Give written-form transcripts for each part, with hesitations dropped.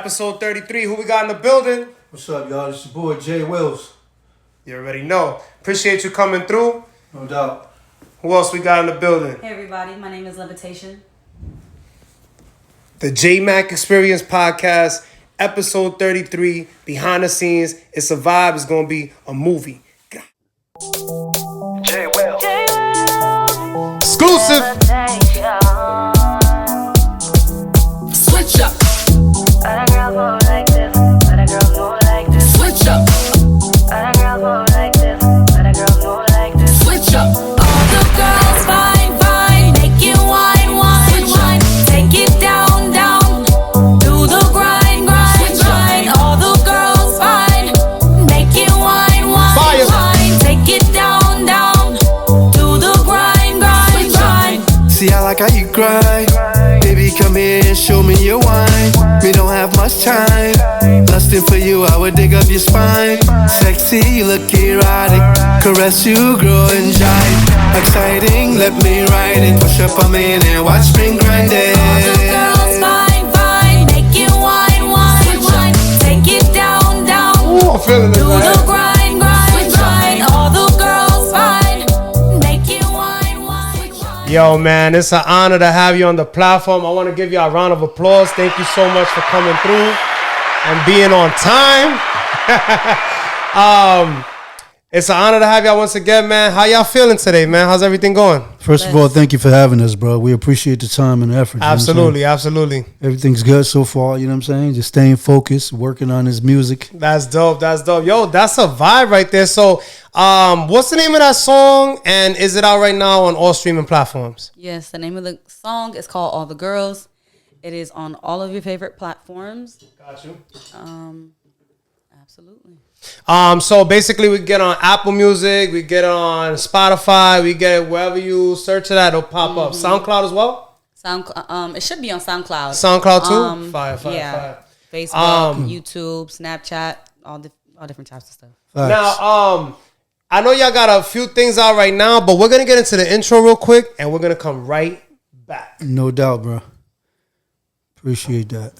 Episode 33, who we got in the building? What's up, y'all? It's your boy, Jwils. You already know. Appreciate you coming through. No doubt. Who else we got in the building? Hey everybody, my name is Levitation. The Jmack Experience Podcast, episode 33, behind the scenes. It's a vibe. It's going to be a movie. Jwils. Exclusive. Switch up. Other girls move like this. Other girls move like this. Switch up. Other girls move like this. Other girls move like this. Switch up. All the girls fine, fine. Make it wine, wine, wine. Take it down, down. Do the grind, grind, grind. All the girls fine. Make it wine, wine, Fire. wine. Take it down, down. Do the grind, grind, grind. See, I like how you grind. Baby, come here and show me your wine. We don't have much time. Lusting for you, I would dig up your spine. Sexy, you look erotic. Caress you, grow and jive. Exciting, let me ride it. Push up on me and watch me grind it. All the girls fine, fine. Make it wine, wine, wine. Take it down, down. Ooh, I'm feeling Do it, the man. grind, grind, grind. All the girls fine. Make it wine, wine, wine. Yo, man, it's an honor to have you on the platform. I want to give you a round of applause. Thank you so much for coming through and being on time. It's an honor to have y'all once again, man. How y'all feeling today, man? How's everything going? First of all, thank you for having us, bro. We appreciate the time and the effort. you know what I'm saying? Absolutely, absolutely. Everything's good so far, you know what I'm saying? Just staying focused, working on his music. That's dope. That's dope. Yo, that's a vibe right there. So, what's the name of that song? And is it out right now on all streaming platforms? Yes, the name of the song is called All the Girls. It is on all of your favorite platforms. Got you. Absolutely. So basically we get on Apple Music, we get on Spotify, we get it wherever you search it at, it'll pop up. SoundCloud as well? It should be on SoundCloud. SoundCloud too? Fire. Facebook, YouTube, Snapchat, all different types of stuff. Facts. Now, I know y'all got a few things out right now, but we're gonna get into the intro real quick and we're gonna come right back. No doubt, bro. Appreciate that.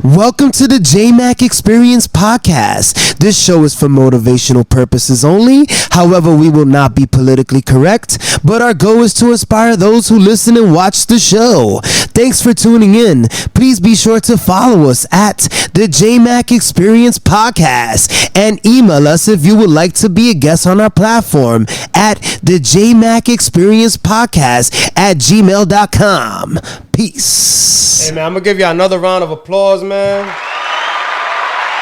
Welcome to the Jmack Experience Podcast. This show is for motivational purposes only. However, we will not be politically correct, but our goal is to inspire those who listen and watch the show. Thanks for tuning in. Please be sure to follow us at the Jmack Experience Podcast and email us if you would like to be a guest on our platform at the Jmack Experience Podcast at gmail.com. Peace. Hey man, I'm gonna give you another round of applause, man.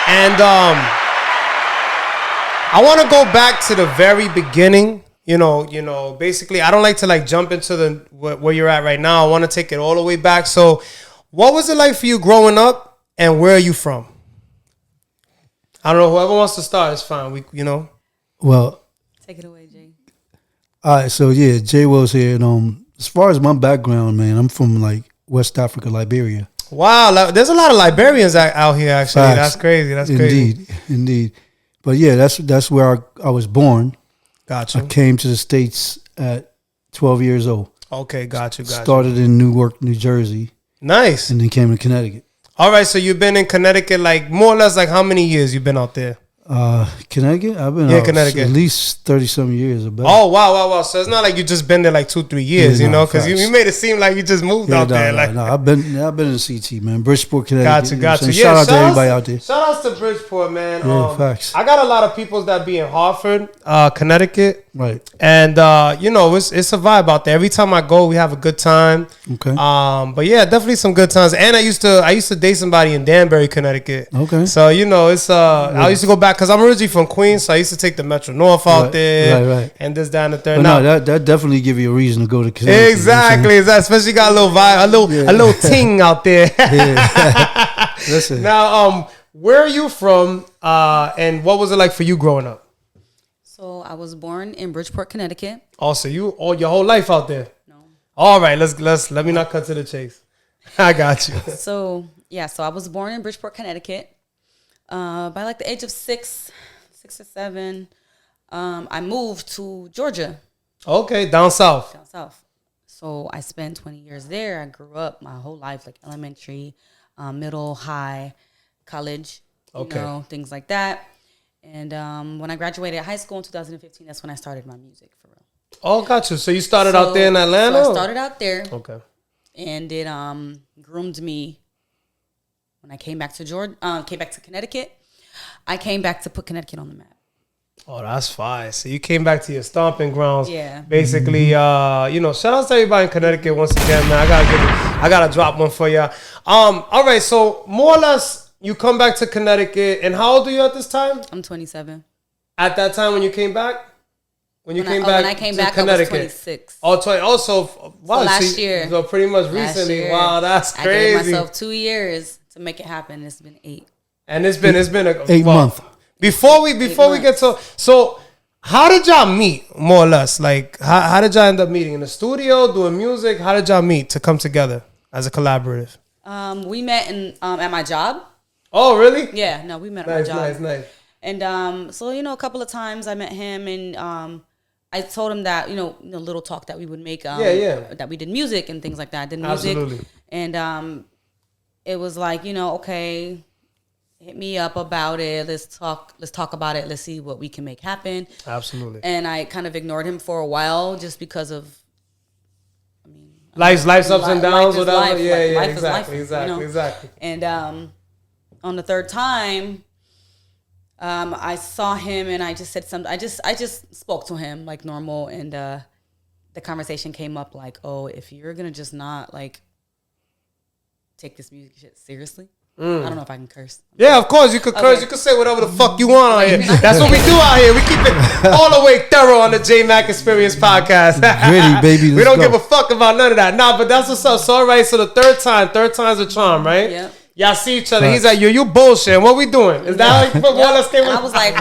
And I want to go back to the very beginning. You know, basically, I don't like to like jump into the where you're at right now. I want to take it all the way back. So, what was it like for you growing up, and where are you from? I don't know. Whoever wants to start is fine. Well, Take it away, Jay. all right, so yeah, Jwils here. And as far as my background, man, I'm from like West Africa, Liberia. Wow, there's a lot of Liberians out here. Actually, Facts. that's crazy. That's crazy. Indeed. But yeah, that's where I was born. Gotcha. I came to the States at 12 years old. Okay, gotcha. Started in Newark, New Jersey, Nice. and then came to Connecticut. All right, so you've been in Connecticut like more or less like how many years you've been out there? Connecticut? I've been Yeah, out Connecticut. at least 30-some years or better. Oh, wow. So it's not like you just been there like 2-3 years, Yeah, you no, know? Because you facts. made it seem like you just moved out there. Like, no. I've been in CT, man. Bridgeport, Connecticut. you know what Gotcha. I'm saying? Shout out to everybody out there. Shout outs to Bridgeport, man. Yeah, facts. I got a lot of people that be in Hartford, Connecticut. Right. And, it's a vibe out there. Every time I go, we have a good time. Okay. But yeah, definitely some good times. And I used to date somebody in Danbury, Connecticut. Okay. So, it's, I used to go back because I'm originally from Queens. So I used to take the Metro North out there. Right. And this, that, and the third. But Now, no, that definitely give you a reason to go to Connecticut. exactly. Especially got a little vibe, a little ting out there. Yeah. Listen. Now, where are you from? And what was it like for you growing up? So I was born in Bridgeport, Connecticut. Also, you all your whole life out there. No. All right, let me not cut to the chase. I got you. So I was born in Bridgeport, Connecticut. By like the age of 6 or 7, I moved to Georgia, Okay, down south. down south. So I spent 20 years there. I grew up my whole life, like elementary, middle, high. college, Okay. things like that. And when I graduated high school in 2015, that's when I started my music for real. Oh, got you. So you started out there in Atlanta? So I started out there. Okay. And it groomed me when I came back to came back to Connecticut. I came back to put Connecticut on the map. Oh, that's fine. So you came back to your stomping grounds. Yeah. Basically, shout out to everybody in Connecticut once again, man. I gotta drop one for you. All right. So more or less, you come back to Connecticut, and how old are you at this time? I'm 27. At that time when you came back? When I came back, Connecticut. I was 26. Oh, 20. Also, wow. So last year. So pretty much recently. Year. Wow, that's crazy. I gave myself 2 years to make it happen. It's been 8. And it's been a 8 months. Before we get so how did y'all meet, more or less? Like how did y'all end up meeting? In the studio, doing music? How did y'all meet to come together as a collaborative? We met at my job. Oh, really? Yeah, no, we met at my job. Nice. And so a couple of times I met him, and I told him that little talk that we would make. That we did music and things like that. I did music. Absolutely. And it was like, okay, hit me up about it. Let's talk about it. Let's see what we can make happen. Absolutely. And I kind of ignored him for a while just because of, life's ups and downs, whatever. Life. Yeah, Life exactly, is life, exactly. And on the third time, I saw him and I just said something. I just spoke to him like normal, and the conversation came up like, oh, if you're gonna just not like take this music shit seriously. I don't know if I can curse. Yeah, of course you could curse. You could say whatever the fuck you want out here. That's what we do out here. We keep it all the way thorough on the Jmack Experience podcast. Gritty, baby. We don't give a fuck about none of that. Nah, but that's what's up. So all right. So the third time's a charm, right? Yeah. Y'all see each other. He's like, yo, you bullshit. What we doing? Is that like more or less came And I up? was like,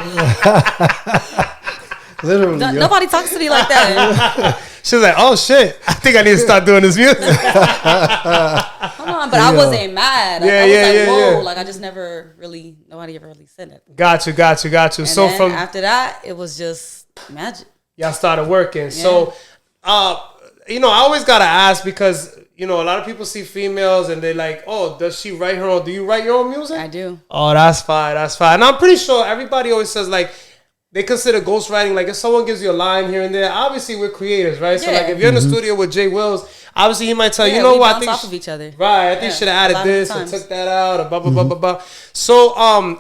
Literally. nobody talks to me like that. She was like, oh shit. I think I need to start doing this music. Come on, but I wasn't mad. Like, I was like, whoa. Like I just nobody ever really said it. Got you. And So then from after that, it was just magic. y'all started working. So, I always gotta ask because a lot of people see females and they're like, oh, does she write her own? Do you write your own music? I do. Oh, that's fine. And I'm pretty sure everybody always says like they consider ghostwriting like if someone gives you a line here and there. Obviously, we're creators, right? So Yeah. like if you're in the studio with Jwils, obviously he might tell you, Yeah, you know we what? bounce off of each other. Right, I think you should have a lot added of this and times. took that out or blah blah blah blah blah. So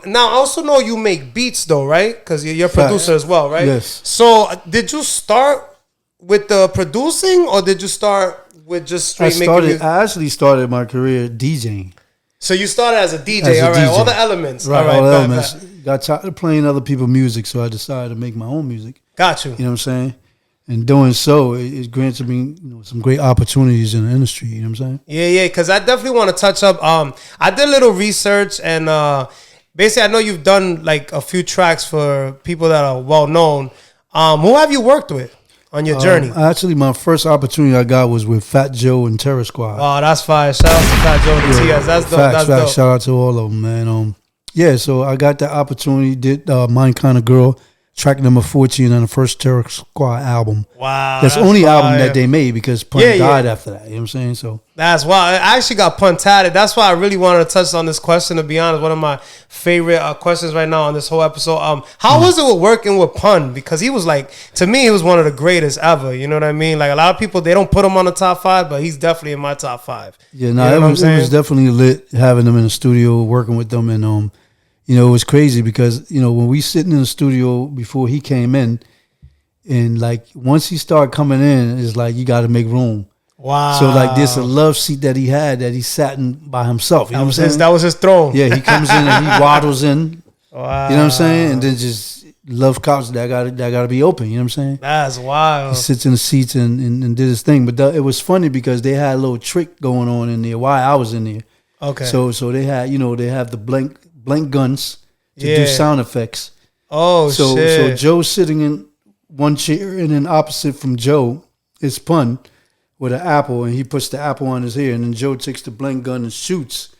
now I also know you make beats though, right? Because you're a producer as well, right? Yes. So did you start with the producing or did you start with just straight making music? I actually started my career DJing. So you started as a DJ, As a all right? DJ. All the elements, Right, all right? all the bet, elements. bet. Got tired of playing other people's music, so I decided to make my own music. Got you. You know what I'm saying? And doing so, it granted me some great opportunities in the industry. You know what I'm saying? Yeah, because I definitely want to touch up. I did a little research and basically I know you've done like a few tracks for people that are well known. Who have you worked with on your journey? Actually, my first opportunity I got was with Fat Joe and Terror Squad. Oh, that's fire. Shout out to Fat Joe and the TS. That's dope. That's dope. Shout out to all of them, man. So I got that opportunity. Did Mine Kind of Girl, track number 14 on the first Terror Squad album. Wow. That's the only fire. album that they made because Pun died after that. You know what I'm saying? So That's why I actually got Pun tatted. That's why I really wanted to touch on this question, to be honest. One of my favorite questions right now on this whole episode. How was it with working with Pun? Because he was like, to me, he was one of the greatest ever. You know what I mean? Like a lot of people, they don't put him on the top 5, but he's definitely in my top 5. yeah, You know it what was I'm saying? definitely lit having them in the studio, working with them, and it was crazy because when we sitting in the studio before he came in, and like once he started coming in, it's like you got to make room. Wow. So like there's a love seat that he had that he sat in by himself. You know what I'm saying? That was his throne. Yeah, he comes in and he waddles in. Wow. You know what I'm saying? And then just love couch that gotta be open. You know what I'm saying? That's wild. He sits in the seats and did his thing. But it was funny because they had a little trick going on in there while I was in there. Okay. So they had they have the blank guns to Yeah. do sound effects. Oh, So shit. Joe's sitting in one chair, and then opposite from Joe is Pun with an apple, and he puts the apple on his ear, and then Joe takes the blank gun and shoots.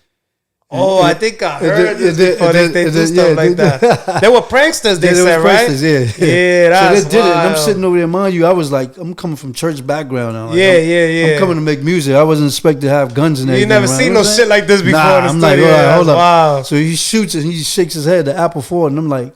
Oh, I think I heard this before. They do stuff like that. They were pranksters, they said, right? Pranksters, yeah. Yeah, that's so they did it. And I'm wild. sitting over there, mind you, I was like, I'm coming from church background. I'm like, Yeah. I'm coming to make music. I wasn't expected to have guns and everything. You never around. seen You know no what I'm shit like this before Nah, in the I'm studio. like, all right, hold That's up. wild. So he shoots and he shakes his head, the apple forward, and I'm like,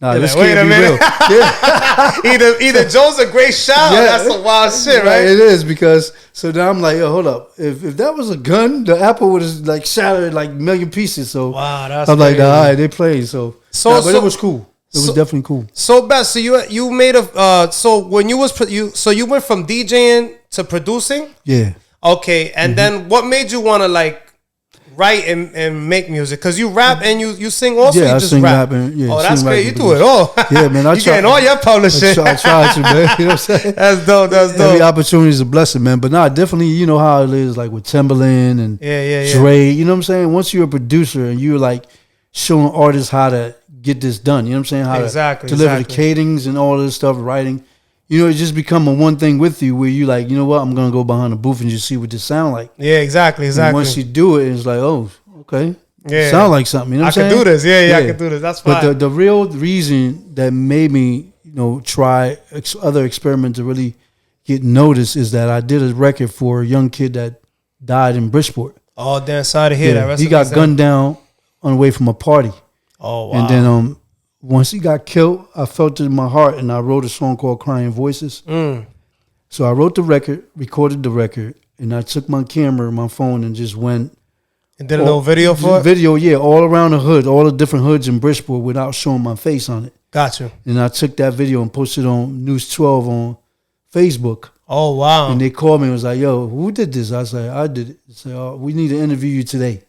nah, You're this like, wait can't a be minute. real. Either Joe's a great shot, or that's some wild shit, right? It is, because so now I'm like, yo, hold up. If that was a gun, the apple would have like shattered like a million pieces. So Wow, that's I'm like, crazy. all right, they played. So, but it was cool. It was definitely cool. So Beth, so you made a so when you went from DJing to producing, Yeah. okay, and then what made you want to like write and make music? Because you rap and you sing also. Yeah, you I just sing, rap. rap, and Oh, that's sing, rap, great. You and do it produce. all. Yeah, man. You getting all your publishing. I try to, man. You know what I'm saying? That's dope. That's Every dope. opportunity is a blessing, man. But nah, definitely, you know how it is, like with Timberland and Yeah. Dre. You know what I'm saying? Once you're a producer and you're like showing artists how to get this done, you know what I'm saying? How to deliver the cadence and all this stuff, writing. You know, it just become a one thing with you where you like, you know what? I'm gonna go behind the booth and just see what this sound like. Yeah, exactly. And once you do it, it's like, oh, okay. Yeah. Sound like something. You know what I'm I saying? can do this. Yeah, I can do this. That's fine. But the real reason that made me, you know, try other experiments to really get noticed is that I did a record for a young kid that died in Bridgeport. Oh, damn, sorry to hear that. Rest He in got peace, gunned down on the way from a party. Oh, wow. And then once he got killed, I felt it in my heart, and I wrote a song called Crying Voices. So I wrote the record, recorded the record, and I took my camera, my phone, and just went. And did a little video for it? Video, yeah, all around the hood, all the different hoods in Bridgeport without showing my face on it. Got you. And I took that video and posted on News 12 on Facebook. Oh, wow. And they called me and was like, yo, who did this? I said, I did it. They said, oh, we need to interview you today.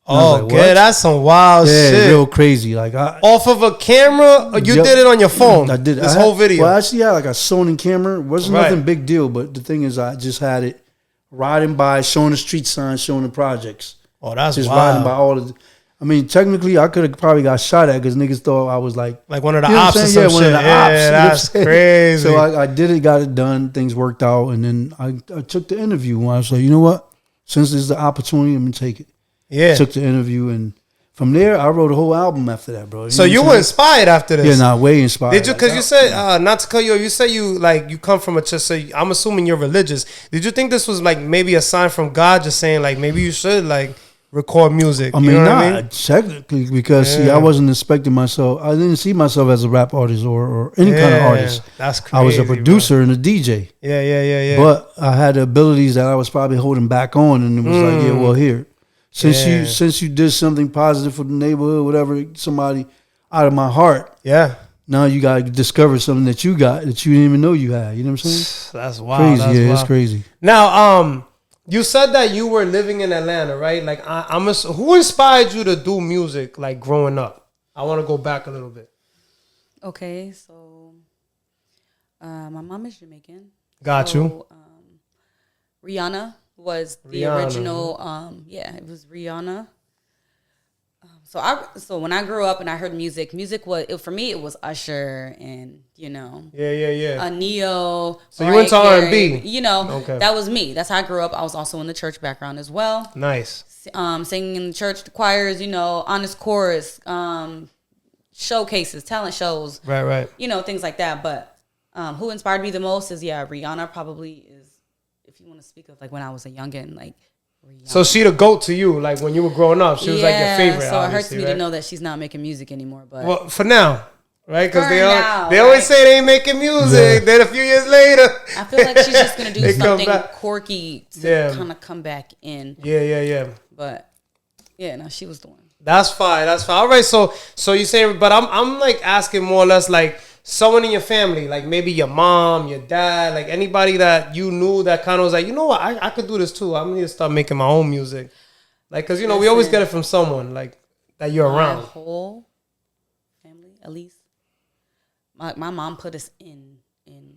And I was Oh, like, okay. what? That's some wild Yeah, shit. real crazy. Like Off of a camera, or you Yep. did it on your phone? I did This I had- whole video. Well, I actually had like a Sony camera. It wasn't Right. nothing big deal, but the thing is, I just had it riding by, showing the street signs, showing the projects. Oh, that's Just wild. riding by all of. I mean, technically, I could have probably got shot at because niggas thought I was like Like one of the you know what ops I'm or saying? some one shit. of the Yeah, ops, you know what I'm that's saying? crazy. So I did it, got it done. Things worked out, and then I took the interview. And I was like, you know what? Since this is the opportunity, I'm gonna take it. Yeah. Took the interview, and from there, I wrote a whole album after that, bro. So you know were what I'm inspired after saying? this? Yeah, nah, way inspired. Did you? Because Like, you said not to cut you off. You said you come from a church. So I'm assuming you're religious. Did you think this was like maybe a sign from God, just saying like maybe you should like record music? I You mean, know what nah, I mean? technically, because see, Yeah. I wasn't expecting myself. I didn't see myself as a rap artist or any kind of Yeah, artist. that's I was a crazy, producer and a DJ. Yeah. But I had the abilities that I was probably holding back on, and it was like, yeah, well, here, since you did something positive for the neighborhood, whatever, somebody out of my heart, Yeah. now you got to discover something that you got that you didn't even know you had. You know what I'm saying? That's wild. Crazy, That's yeah, wild. it's crazy. Now, you said that you were living in Atlanta, right? Like, who inspired you to do music, like growing up? I want to go back a little bit. Okay, so my mom is Jamaican. Got you. Rihanna was the Rihanna. original. It was Rihanna. So when I grew up and I heard music was for me. It was Usher and Yeah. Neo. So you went to Mariah R&B. Carey. You know, Okay. that was me. That's how I grew up. I was also in the church background as well. Nice. Singing in the church, the choirs. Honest chorus, showcases, talent shows. Right. Things like that. But who inspired me the most is Rihanna. Probably is, if you want to speak of like when I was a youngin, like. Rihanna. So she the GOAT to you, like when you were growing up. She was like your favorite. So it hurts obviously, me right? to know that she's not making music anymore. But Well, for now, right? Because For they now, always right? say they ain't making music. Then a few years later, I feel like she's just gonna do They come something back. quirky to Yeah. kind of come back in. Yeah. But no, she was the one. That's fine. All right. So you saying, but I'm like asking more or less like someone in your family, like maybe your mom, your dad, like anybody that you knew that kind of was like, you know what, I could do this too. I'm gonna need to start making my own music, like because we always get it from someone like that you're My around. whole family, at least, my mom put us in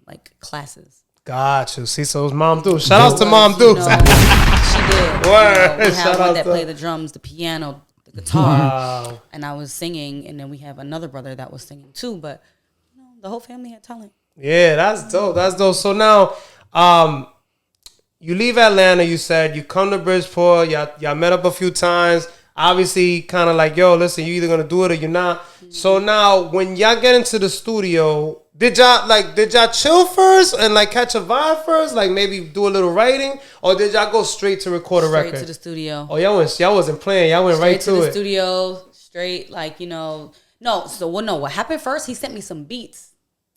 like classes. Gotcha. See, so it's Mom Dukes. Shout outs to Mom Dukes. She did. Word. We Shout have out one that to- played the drums, the piano, the guitar, Wow. and I was singing. And then we have another brother that was singing too. But the whole family had talent. Yeah, that's dope. So now, you leave Atlanta. You said you come to Bridgeport. Y'all met up a few times. obviously kind of like, yo, listen, you either gonna do it or you're not. So now when y'all get into the studio, did y'all chill first and like catch a vibe first, like maybe do a little writing, or did y'all go straight to record a record? Straight to the studio. Oh, y'all wasn't playing. Y'all went right to the it. studio, straight, like, no. So what happened first? He sent me some beats.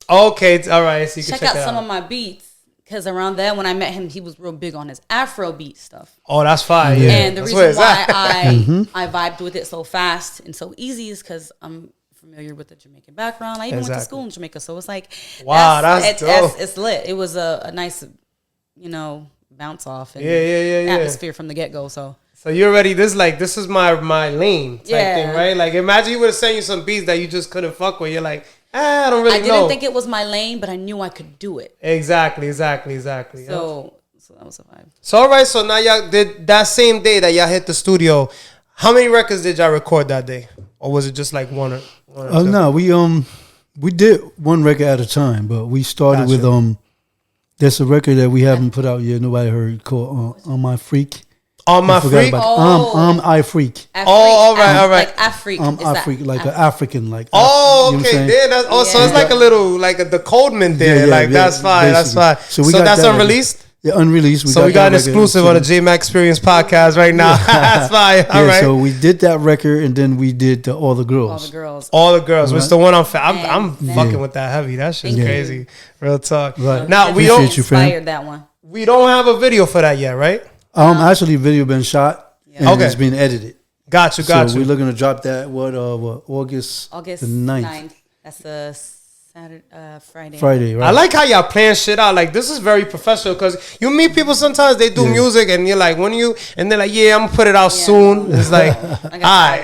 Okay, all right. So you can Check check out it some out. of my beats. Because around then, when I met him, he was real big on his Afro beat stuff. Oh, that's fine. Yeah. And the That's reason where it's why at. I vibed with it so fast and so easy is because I'm familiar with the Jamaican background. I even went to school in Jamaica, so it's like, wow, that's dope. It's lit. It was a nice, bounce off and Yeah. atmosphere from the get go. So you're ready. This is my lane type thing, right? Like imagine you would have sent you some beats that you just couldn't fuck with. You're like, I don't really know. I didn't think it was my lane, but I knew I could do it. Exactly. So that was a vibe. So all right, so now y'all did that same day that y'all hit the studio. How many records did y'all record that day, or was it just like one or two? No, we did one record at a time, but we started with there's a record that we haven't put out yet. Nobody heard, called "On My Freak." On My Freak. I Freak. All right. Like Afreak. I Freak, like an African, like. Oh, you know okay. Then that's so it's like a little the Codeman there. That's fine. Basically. That's fine. So got that's that unreleased. Yeah, unreleased. So we got an exclusive on the Jmack Experience podcast right now. That's fine. All right. So we did that record, and then we did All the Girls. All the Girls. Which the one I'm fucking with that heavy. That shit's crazy. Real talk. Right. Now we Appreciate you, friend. Inspired that one. We don't have a video for that yet, right? Actually, video been shot and it's been edited. Got you. So we're looking to drop that August the 9th. That's a Saturday, Friday. Friday, right? I like how y'all plan shit out. Like this is very professional because you meet people sometimes they do music and you're like, when you and they're like, yeah, I'm gonna put it out soon. It's like, all right.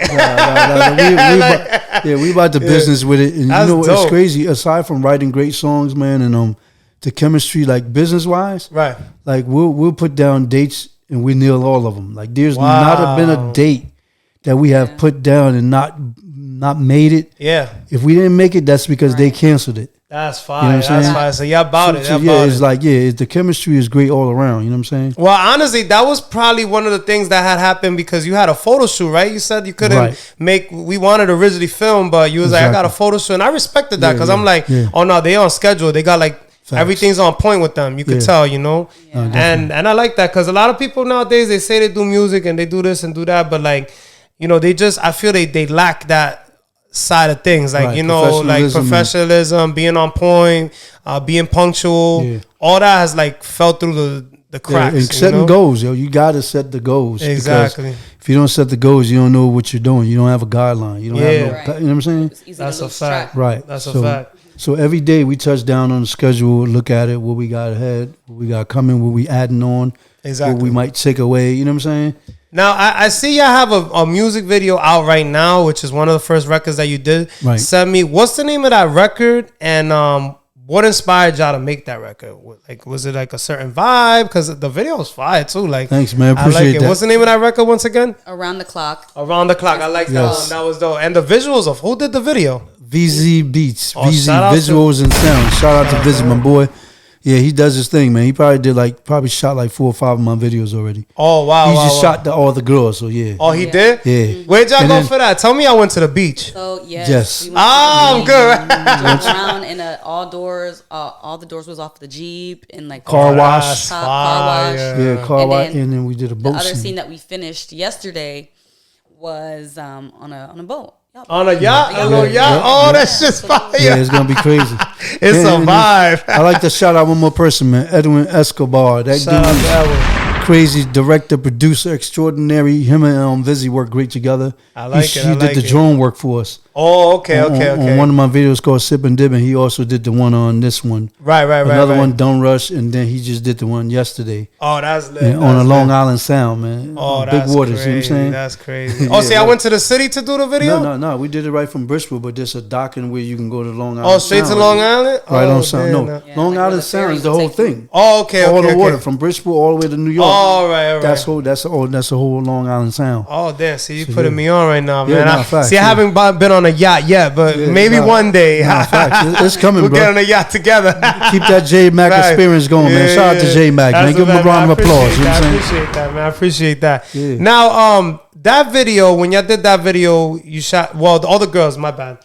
We about the business with it, and That's it's dope. crazy. Aside from writing great songs, man, and the chemistry, like business wise, Right. Like we'll put down dates and we nail all of them. Like there's not been a date that we have put down and not made it. Yeah. If we didn't make it, that's because they canceled it. That's fine. You know what I'm That's saying? fine. So y'all about it. Y'all yeah, about it's it. like the chemistry is great all around. You know what I'm saying? Well, honestly, that was probably one of the things that had happened because you had a photo shoot, right? You said you couldn't make. We wanted to originally film, but you was like, I got a photo shoot, and I respected that because I'm like, oh no, they on schedule. They got like. Facts. Everything's on point with them. You could tell, and I like that because a lot of people nowadays they say they do music and they do this and do that, but like, they just I feel they lack that side of things, like like professionalism, being on point, being punctual, all that has like fell through the cracks. And setting goals, you gotta set the goals. Exactly. If you don't set the goals, you don't know what you're doing. You don't have a guideline. You don't have no. Right. You know what I'm saying? That's a fact. Right. That's a fact. So every day we touch down on the schedule, look at it, what we got ahead, what we got coming, what we adding on, what we might take away. You know what I'm saying? Now, I see y'all have a music video out right now, which is one of the first records that you did. Right. Send me, what's the name of that record? And what inspired y'all to make that record? Like, was it like a certain vibe? Because the video was fire too. Like, thanks, man. Appreciate I like it. that. What's the name of that record once again? Around the Clock. Around the Clock. I like that one. That was dope. And the visuals of who did the video? VZ Beats, Oh, VZ shout out Visuals and Sound. Shout out to VZ, my boy. Yeah, he does his thing, man. He probably shot like 4 or 5 of my videos already. Oh, wow. He just shot all the girls, so yeah. Oh, he did? Yeah. Where'd y'all go for that? Tell me I went to the beach. So, Yes. We went I'm good. drove around and all the doors was off the Jeep and like Car wash. car wash. Yeah, car And wash. then And then we did a The boat other scene. scene that we finished yesterday was on a boat. On a yacht? A little yacht? Yeah. Oh, that's just fire. Yeah, it's going to be crazy. It's a vibe. I like to shout out one more person, man. Edwin Escobar. That Shout out to dude Edwin. crazy director, producer, extraordinary. Him and Vizzy work great together. I like it. He did the drone work for us. Oh, okay. On one of my videos called Sip and Dip, and he also did the one on this one. Right. Another one, Don't Rush, and then he just did the one yesterday. Oh, that's lit. On a Long Island Sound, man. Oh, Big that's waters, crazy. you know what I'm saying? That's crazy. Oh, see, I went to the city to do the video? No. We did it right from Bristol, but there's a docking where you can go to Long Island. Oh, straight to Sound. Long Island? Right Oh, on Sound. damn, No, no. Long like Island where the Sound ferry is the will whole take you. thing. Oh, okay. All the water from Bristol all the way to New York. All right. That's the whole Long Island Sound. Oh, damn. See, you putting me on right now, Yeah, man. nah, facts, I haven't been on a yacht yet, but maybe one day. Facts. It's coming, we'll bro. get on a yacht together. Keep that Jmack Right. experience going, man. Shout out to Jmack, man. Give him a round of applause. You know what I'm saying? I appreciate that, man. I appreciate that. Yeah. Now, that video, when y'all did that video, you shot, well, all the girls, my bad.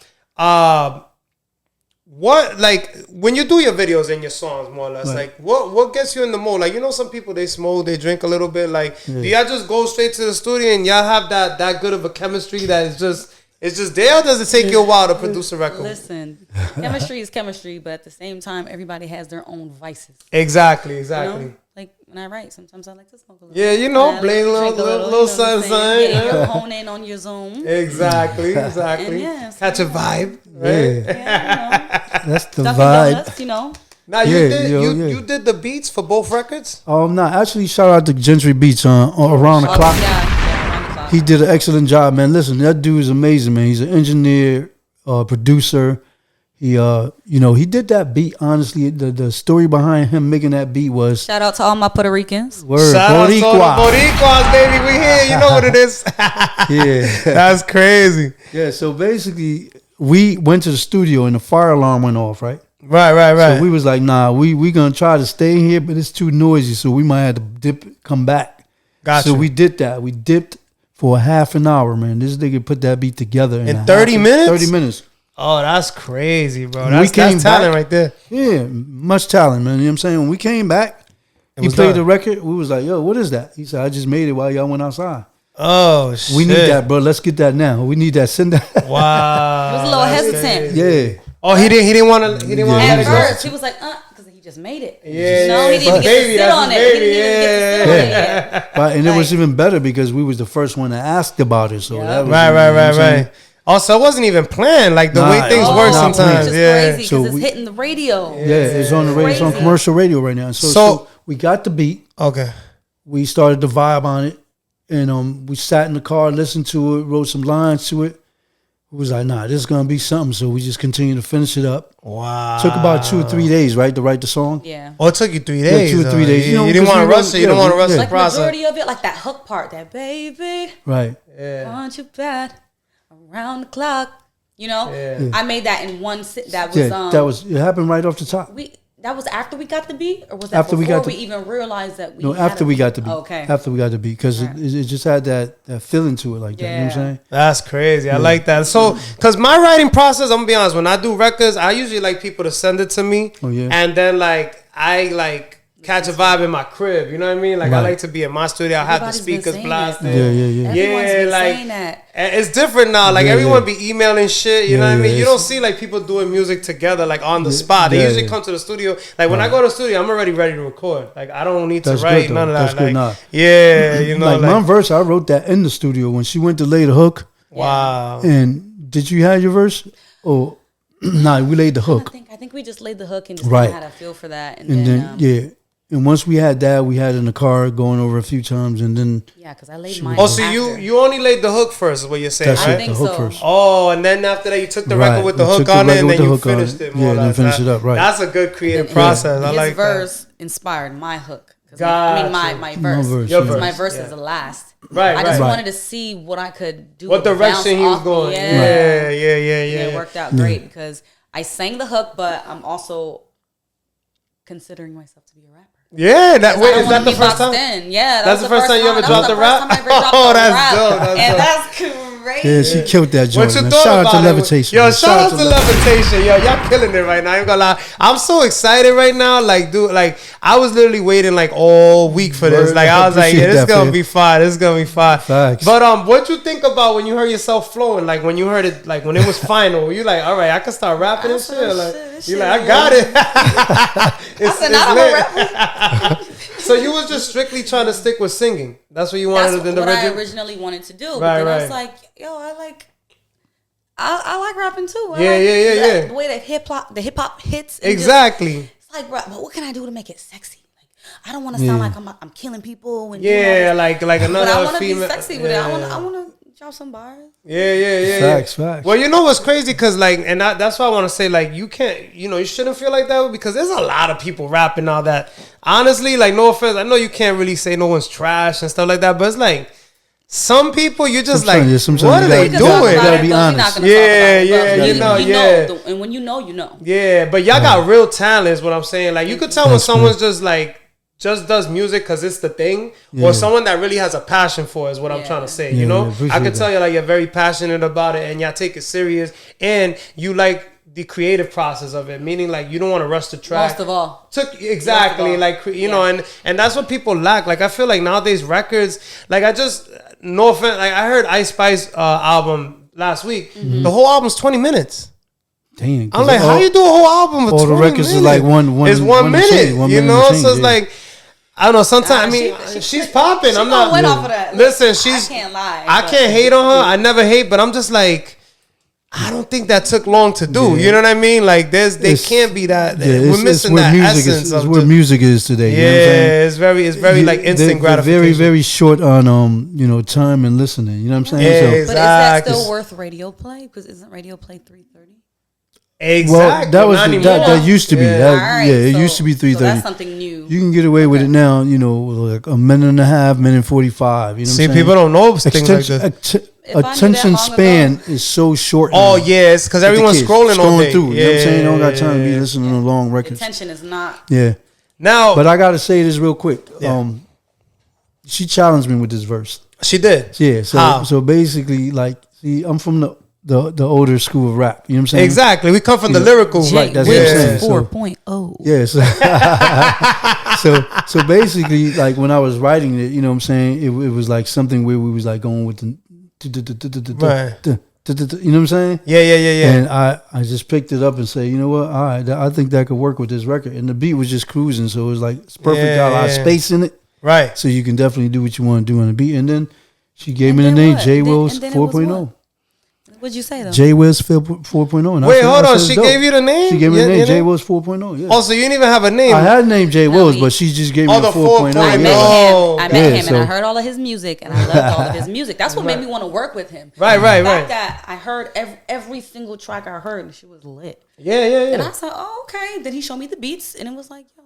What, like, when you do your videos and your songs, more or less, like, what gets you in the mood? Like, you know, some people, they smoke, they drink a little bit. Like, do y'all just go straight to the studio and y'all have that good of a chemistry that is just, it's just there, or does it take you a while to produce a record? Listen, chemistry is chemistry, but at the same time, everybody has their own vices. Exactly. You know? Like, when I write, sometimes I like to smoke a little. Yeah, you know, blame a drink little something. Yeah, you hone in on your zone. Exactly. And yeah, so Catch a vibe. Yeah. Yeah, That's the Dunkin' vibe. Donuts, you know. Now, you did the beats for both records? No, actually, shout out to Gentry Beats around the clock. Yeah, around the clock. He did an excellent job, man. Listen, that dude is amazing, man. He's an engineer, producer. He, he did that beat. Honestly, the story behind him making that beat was Shout out to all my Puerto Ricans. word. Shout out to all the Boricua. Boricuas, baby. We here. You know what it is. Yeah, That's crazy. yeah. So basically, we went to the studio and the fire alarm went off, right? Right. So we was like, nah, we gonna try to stay here, but it's too noisy, so we might have to come back. Gotcha. So we did that. We dipped for a half an hour, man. This nigga put that beat together In 30 minutes? 30 minutes. Oh, that's crazy, bro. When we That's came talent back- right there. Yeah, much talent, man. You know what I'm saying? When we came back, he was played done. the record. We was like, yo, what is that? He said, I just made it while y'all went outside. Oh, shit. We need that, bro. Let's get that now. We need that. Send that. Wow. He was a little That's hesitant. crazy. Yeah. Oh, he didn't want to Yeah, let At it go. first, he was like, because he just made it. Yeah, No, he didn't even get baby, to sit that's on his it. He baby, didn't even get to sit on it yet. Right, and it was Like- even better because we was the first one to ask about it. So Yeah. that was, Right, you know what I'm saying? right. Also, it wasn't even planned. Like the Nah, way things oh, work nah, sometimes. Which is Yeah. crazy So because it's we- hitting the radio. Yeah, it's on the radio. It's on Crazy. commercial radio right now. So we got the beat. Okay. We started the vibe on it, and we sat in the car, listened to it, wrote some lines to it. We was like, nah, this is gonna be something. So we just continued to finish it up. Wow. Took about 2 or 3 days, right, to write the song. Yeah. Oh, it took you 3 days. 2 or 3 days. You, You know, didn't because want to we rush don't- it. You don't yeah, want to rush yeah. the Like process. majority of it, like that hook part, that baby, Right. Yeah. want you bad around the clock. You know, Yeah. I made that in one sit. That was Yeah, that was it. Happened right off the top. that was after we got the beat, or was that After we before got we the- even realized that we? No, had after a we got the beat. Okay. After we got the beat, because it just had that feeling to it, like that. You know what I'm Yeah. saying? That's crazy. I like that. So, because my writing process, I'm gonna be honest, when I do records, I usually like people to send it to me. Oh, yeah. And then I catch a vibe in my crib. You know what I mean? Like I Right. like to be in my studio. I have the Everybody's been speakers saying blasted. that. Yeah. Everyone's Yeah, been like saying that. and it's different now. Like Yeah, everyone yeah. be emailing shit. You know Yeah, what I mean? yeah, You don't it's- see like people doing music together like on the spot. They yeah, usually yeah. come to the studio. Like when I go to the studio, I'm already ready to record. Like I don't need That's to write good, though. none of that. That's good, like, nah. yeah, you know, Like my verse, I wrote that in the studio when she went to lay the hook. wow. And did you have your verse? Oh, nah, we laid the hook. I think we just laid the hook and just Right. had a feel for that, and, And then, then, yeah. And once we had that, we had it in the car going over a few times. And then yeah, because I laid mine. Oh, so after. you only laid the hook first, is what you're saying, that's I right? it, think the hook so. first. Oh, and then after that, you took the Right. record with the We hook took the on it, record and with then the you hook on finished it. it more. Yeah, or then less. finish it up, right. That's a good creative His process. I His like that. verse inspired my hook. 'Cause Gotcha. my verse. verse, Your Because verse, my verse yeah. is the last. Right, I just right. wanted to see what I could do. What to direction bounce he was off. going. Yeah. Yeah. And it Yeah. worked out great because I sang the hook, but I'm also considering myself to be a rapper. Yeah, that I wait, don't is that wanna the be first boxed time? in. Yeah, that That's was the first time you ever that dropped was a the rap? first time I ever dropped Oh, a that's rap. dope, that's and dope. that's crazy. yeah, she killed that joint. What you man. thought Shout out about to it? Levitation. Yo, man. shout out to Levitation. Yo, y'all killing it right now. I ain't gonna lie. I'm so excited right now. Like, dude, like I was literally waiting like all week for this. Word, Like I was like, appreciate yeah, this that, gonna fam. be fine. This is gonna be fine. Facts. But what you think about when you heard yourself flowing? Like when you heard it, like when it was final, you like, all right, I can start rapping and shit. Like this you shit like, I is- got it. I said, not a rapper. So you was just strictly trying to stick with singing. That's what you wanted That's in the what I original. originally wanted to do. Right, But then I was right. like, yo, I like rapping too. I Yeah, like yeah. The way that hip hop hits. and Exactly. just- it's like, but what can I do to make it sexy? Like, I don't want to sound like I'm killing people. And doing all Yeah, this. like But I another want to be female. sexy with it. I want to drop some bars. Yeah. Facts, facts. Well, you know what's crazy? Because, like, and that's why I want to say, like, you can't, you shouldn't feel like that because there's a lot of people rapping all that. Honestly, like, no offense. I know you can't really say no one's trash and stuff like that, but it's like, some people, you're just Sometimes, like, yeah, sometimes what you are they gotta- doing? you gotta be honest. And when you know, you know. Yeah, but y'all got real talent is what I'm saying. Like, you could tell when someone's just like, just does music because it's the thing, or someone that really has a passion for it is what I'm trying to say. You know, I can tell you like you're very passionate about it and y'all take it serious and you like the creative process of it, meaning like you don't want to rush the track. Most of all. Exactly. Like, you know, and that's what people lack. Like, I feel like nowadays records, like no offense, like I heard Ice Spice album last week. The whole album's 20 minutes. Damn, I'm like, how you do a whole album with 20 minutes? All the records is like one it's 1 minute, you know? Change, so it's like, I don't know. Sometimes, I mean, she's popping. I'm not. Went off of that. Listen, I can't lie. I can't hate on her. I never hate, but I'm just like, I don't think that took long to do. You know what I mean? Like, they can't be that. We're missing that essence of where music is today. Yeah, you know it's very like instant gratification. Very, very short on you know, time and listening. You know what I'm saying? Yeah, But is that still worth radio play? Because isn't radio play 3:30? Exactly. Well, that used to be. It used to be 3:30. So that's something new. You can get away with it now, you know, like a minute and a half, minute 45. You know what I'm saying? People don't know things like this. Attention span is so short now. Oh, yeah, it's because everyone's scrolling all day. Through. You know what I'm saying? They don't got time to be listening to long records. Attention is not. Yeah. Now, but I got to say this real quick. She challenged me with this verse. She did? Yeah. So basically, like, see, I'm from the older school of rap. You know what I'm saying? Exactly. We come from the lyrical. Right. That's what I'm saying. 4.0. Yes. So basically, like when I was writing it, you know what I'm saying? It was like something where we was like going with the, you know what I'm saying? Yeah. And I just picked it up and say, you know what? All right, I think that could work with this record. And the beat was just cruising, so it was like it's perfect. Got a lot of space in it. Right. So you can definitely do what you want to do on the beat. And then she gave me the name Jwils 4.0. What'd you say though? Jwils 4.0. And wait, hold on. She gave you the name? She gave me the name Jwils 4.0. Yeah. Oh, so you didn't even have a name? I had the name Jwils, but she just gave me the 4.0. I met him and I heard all of his music and I loved all of his music. That's what made me want to work with him. Right. The fact that I heard every single track I heard and she was lit. Yeah. And I said, oh, okay. Then he showed me the beats and it was like, yo,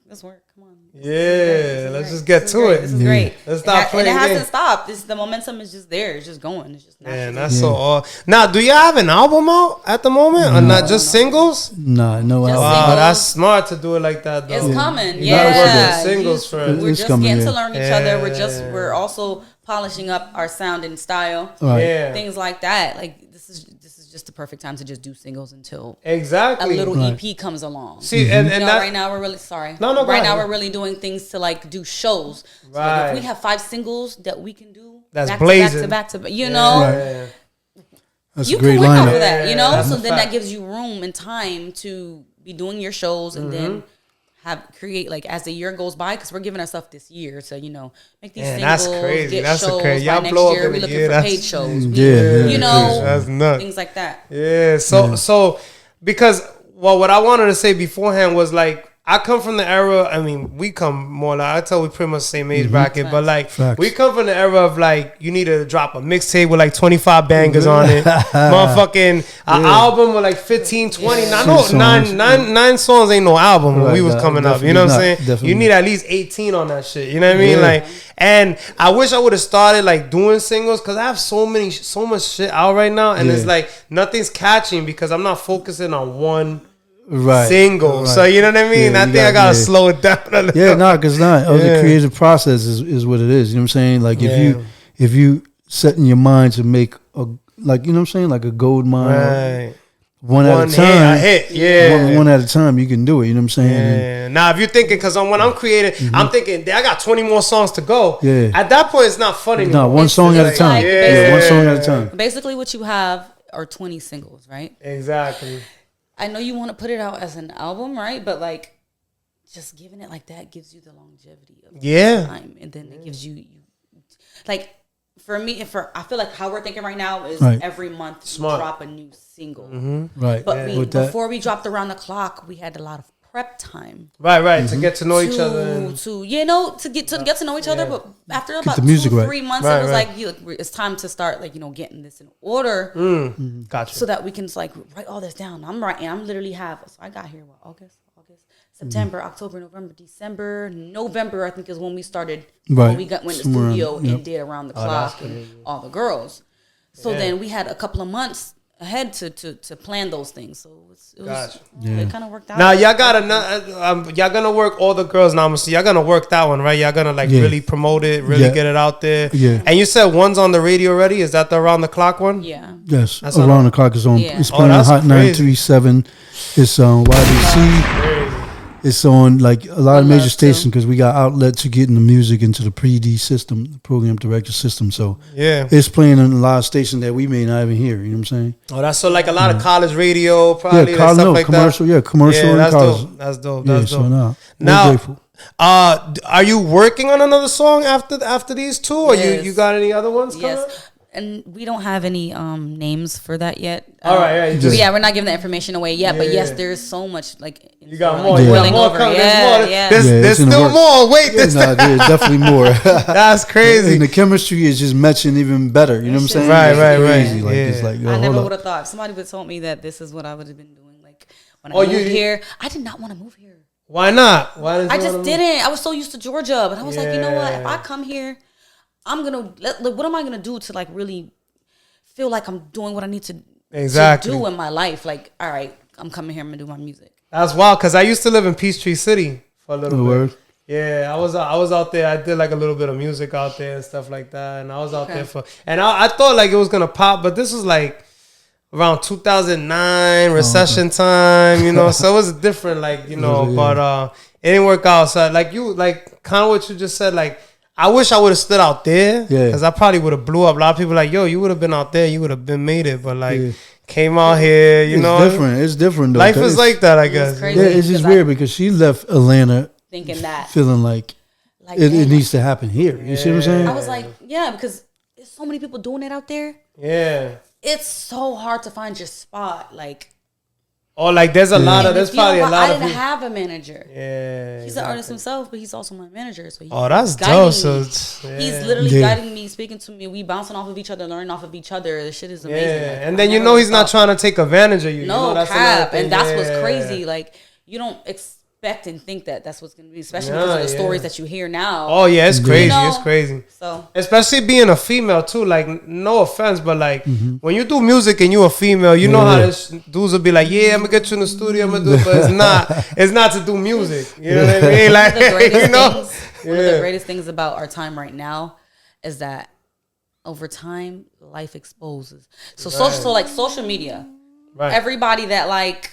let's work. Come on. Let's just get to it. This is great. Let's stop playing and it hasn't games. stopped. The momentum is just there. It's just going. It's just natural. Man, that's so odd. Now, do you have an album out at the moment? Or not just singles? No. Wow, that's smart to do it like that, though. It's coming. You gotta work with singles first. We're It's just coming, getting to yeah. learn each other. We're also polishing up our sound and style. Right. Yeah. Things like that. Like this is just the perfect time to just do singles until Exactly. a little EP comes along. See, and that, right now we're really No, right now we're really doing things to like do shows. So like if we have 5 singles that we can do that's back blazing. to back, you know, That's you a great can work lineup. over that, you know. That's So a then fact. that gives you room and time to be doing your shows and then create like as the year goes by, because we're giving ourselves this year to make these singles. That's crazy. Get That's shows crazy. by Y'all next blow up year. in We're a looking year. for That's- paid shows. Yeah. You know, that's nuts. things like that. Yeah. So because what I wanted to say beforehand was like, I come from the era. I mean, we come more like I tell we pretty much the same age bracket, but like we come from the era of like you need to drop a mixtape with like 25 bangers on it, motherfucking an album with like 15, 20. I know nine songs ain't no album when we was coming up. You know what I'm saying? You need at least 18 on that shit. You know what I mean? Like, and I wish I would have started like doing singles because I have so much shit out right now, and it's like nothing's catching because I'm not focusing on one. Single, so you know what I mean. I think I gotta slow it down a little. Yeah, because the creative process is what it is. You know what I'm saying? Like if you set in your mind to make a like, you know what I'm saying, like a gold mine, one at a time, one at a time, you can do it. You know what I'm saying? Yeah. Now, if you're thinking, because when I'm creating, I'm thinking I got 20 more songs to go. Yeah. At that point, it's not funny anymore. No, one song at a time. One song at a time. Basically, what you have are 20 singles, right? Exactly. I know you want to put it out as an album, right? But like, just giving it like that gives you the longevity of time, and then it gives you like, for me, I feel like how we're thinking right now is every month drop a new single, right? But before we dropped around the clock, we had a lot of prep time, right, to get to know each other, to get to know each other. But after about 2-3 months, it was like it's time to start getting this in order. Gotcha. So that we can write all this down. I'm literally so I got here August, September, October, November, December, November. I think is when we started. When we went to the studio and did around the clock and all the girls. So then we had a couple of months. ahead to plan those things. So Gotcha. it kind of worked out. Now y'all y'all gonna work all the girls now. So y'all gonna work that one, right? Y'all gonna really promote it, really get it out there. Yeah. And you said one's on the radio already. Is that the around the clock one? Yeah. Yes, That's around the clock is on. Yeah. It's playing that's Hot crazy. 937. It's on YBC. It's on like a lot of major stations because we got outlets to get in the music into the pre-D system, the program director system. So Yeah. it's playing on a lot of stations that we may not even hear. You know what I'm saying? Oh, that's so like a lot of college radio, probably Yeah, and stuff like commercial. that. Yeah, commercial and that's college. dope. That's dope. Yeah, That's so dope. now, grateful. Are you working on another song after these two, or Yes. you got any other ones coming? Yes. And we don't have any names for that yet. All right, yeah, you just- we're not giving that information away yet. But yes, Yeah. there's so much like You got like, more. You got boiling more over. coming. Yeah. There's it's in the still works. more. Wait, There's definitely more. that's crazy. And the chemistry is just matching even better. You know what I'm saying? Right, It's right, crazy. right. Like, Yeah. it's like, yo, I hold never up. would have thought. If somebody would have told me that this is what I would have been doing. Like when I Oh, moved here, I did not want to move here. Why not? Why did you I just wanna- didn't. I was so used to Georgia, but I was like, you know what? If Yeah. I come here, I'm gonna. What am I gonna do to like really feel like I'm doing what I need to Exactly. do in my life? Like, all right, I'm coming here. I'm gonna do my music. That's wild because I used to live in Peachtree City for a little bit. Word. Yeah, I was out there. I did like a little bit of music out there and stuff like that. And I was out there and I thought like it was gonna pop, but this was like around 2009 recession time, you know. So it was different, like you know. Yeah. But it didn't work out. So like kind of what you just said, like. I wish I would have stood out there because I probably would have blew up. A lot of people like, yo, you would have been out there, you would have been made it, but like came out here, you know. It's different though. Life is like that, I guess. crazy. Yeah, it's just weird because she left Atlanta Thinking that. feeling like Like, it damn, needs to happen here. You see what I'm saying? I was like, yeah, because there's so many people doing it out there. Yeah. It's so hard to find your spot. Like, Or like there's a lot of and there's if you know probably a what, lot I of didn't people. have a manager. Yeah. He's an artist himself, but he's also my manager. So Oh, that's guiding dope. me. So it's, yeah. He's literally Yeah. guiding me, speaking to me. We bouncing off of each other, learning off of each other. The shit is amazing. Yeah. Like, And I then you never know he's not thought- trying to take advantage of you. No you know, that's another cap, thing. and that's Yeah. what's crazy. Like you don't expect and think that that's what's gonna be, especially because of the Yeah, stories yeah. that you hear now. Oh yeah, it's crazy. You know? It's crazy. So Especially being a female too. Like no offense, but like when you do music and you a female, you know how this dudes will be like, yeah, I'm gonna get you in the studio, I'm gonna do it, but it's not to do music. You know what I mean? Like one of the greatest you know. things, one of the greatest things about our time right now is that over time life exposes. So social media, Right. everybody that like,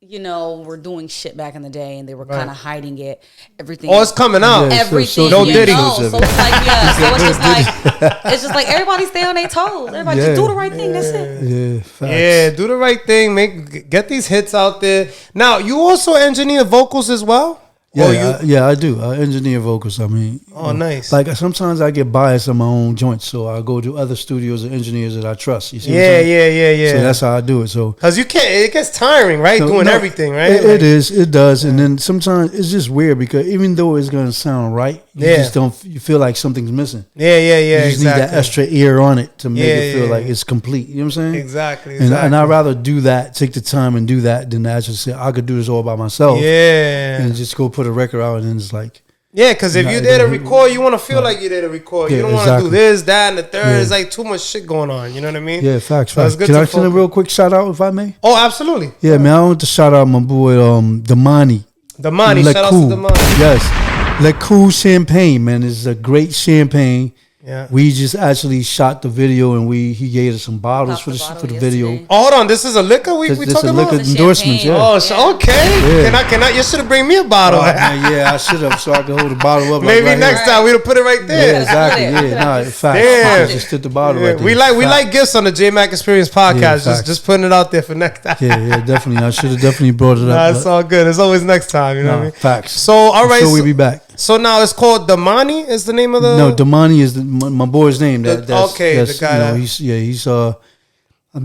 you know, were doing shit back in the day and they were kind of hiding it. Everything. Oh, it's coming out. Yeah. Everything. So No you Diddy. know. So it's like, it's just like everybody stay on their toes. Everybody just do the right thing. That's it. Yeah, facts. Yeah, do the right thing. Get these hits out there. Now, you also engineer vocals as well? Yeah, I do. I engineer vocals. I mean, Oh, nice. like sometimes I get biased on my own joints, so I go to other studios and engineers that I trust. You see what I'm saying? Yeah. So that's how I do it. So Because you can't, it gets tiring, right? So, Doing no, everything, right? It is. It does. And then sometimes it's just weird because even though it's going to sound right, you Yeah. just don't. You feel like something's missing. Yeah, You just exactly. need that extra ear on it to make Yeah, it feel yeah, like yeah. it's complete. You know what I'm saying? Exactly. And I'd rather do that, take the time and do that, than actually say I could do this all by myself. Yeah. And just go put a record out and it's like, Yeah, because if Nah, you're it there to don't- record, you want to feel like you're there to record. Yeah, You don't want to exactly. do this, that, and the third. Yeah. It's like too much shit going on. You know what I mean? yeah, facts. So it's Facts. good Can to I send a focus. real quick shout out if I may? Oh, absolutely. Yeah, man, I want to shout out my boy Damani. Damani, shout out to Damani. Yes. Le Cool Champagne, man. It's a great champagne. Yeah. We just actually shot the video and he gave us some bottles Popped the bottle for the video. yesterday. Oh, hold on. This is a liquor we This talking a about? liquor The endorsements, champagne. yeah. Oh, so, okay. Yeah. Can I? You should have bring me a bottle. Oh, man, yeah, I should have so I could hold the bottle up. Maybe like right next here. time we'd have put it right there. Yeah, exactly. I could've Yeah, nah, just- facts. Damn. I just took the bottle Yeah, right there. we like Facts. gifts on the Jmack Experience podcast. Yeah, facts. just putting it out there for next time. Yeah, definitely. I should have definitely brought it Nah, up. it's but- all good. It's always next time. You know what I mean? Facts. So, all right. So we'll So, be back. so now it's called Damani. Is the name of the? No, Damani is my boy's name. Okay, the guy that-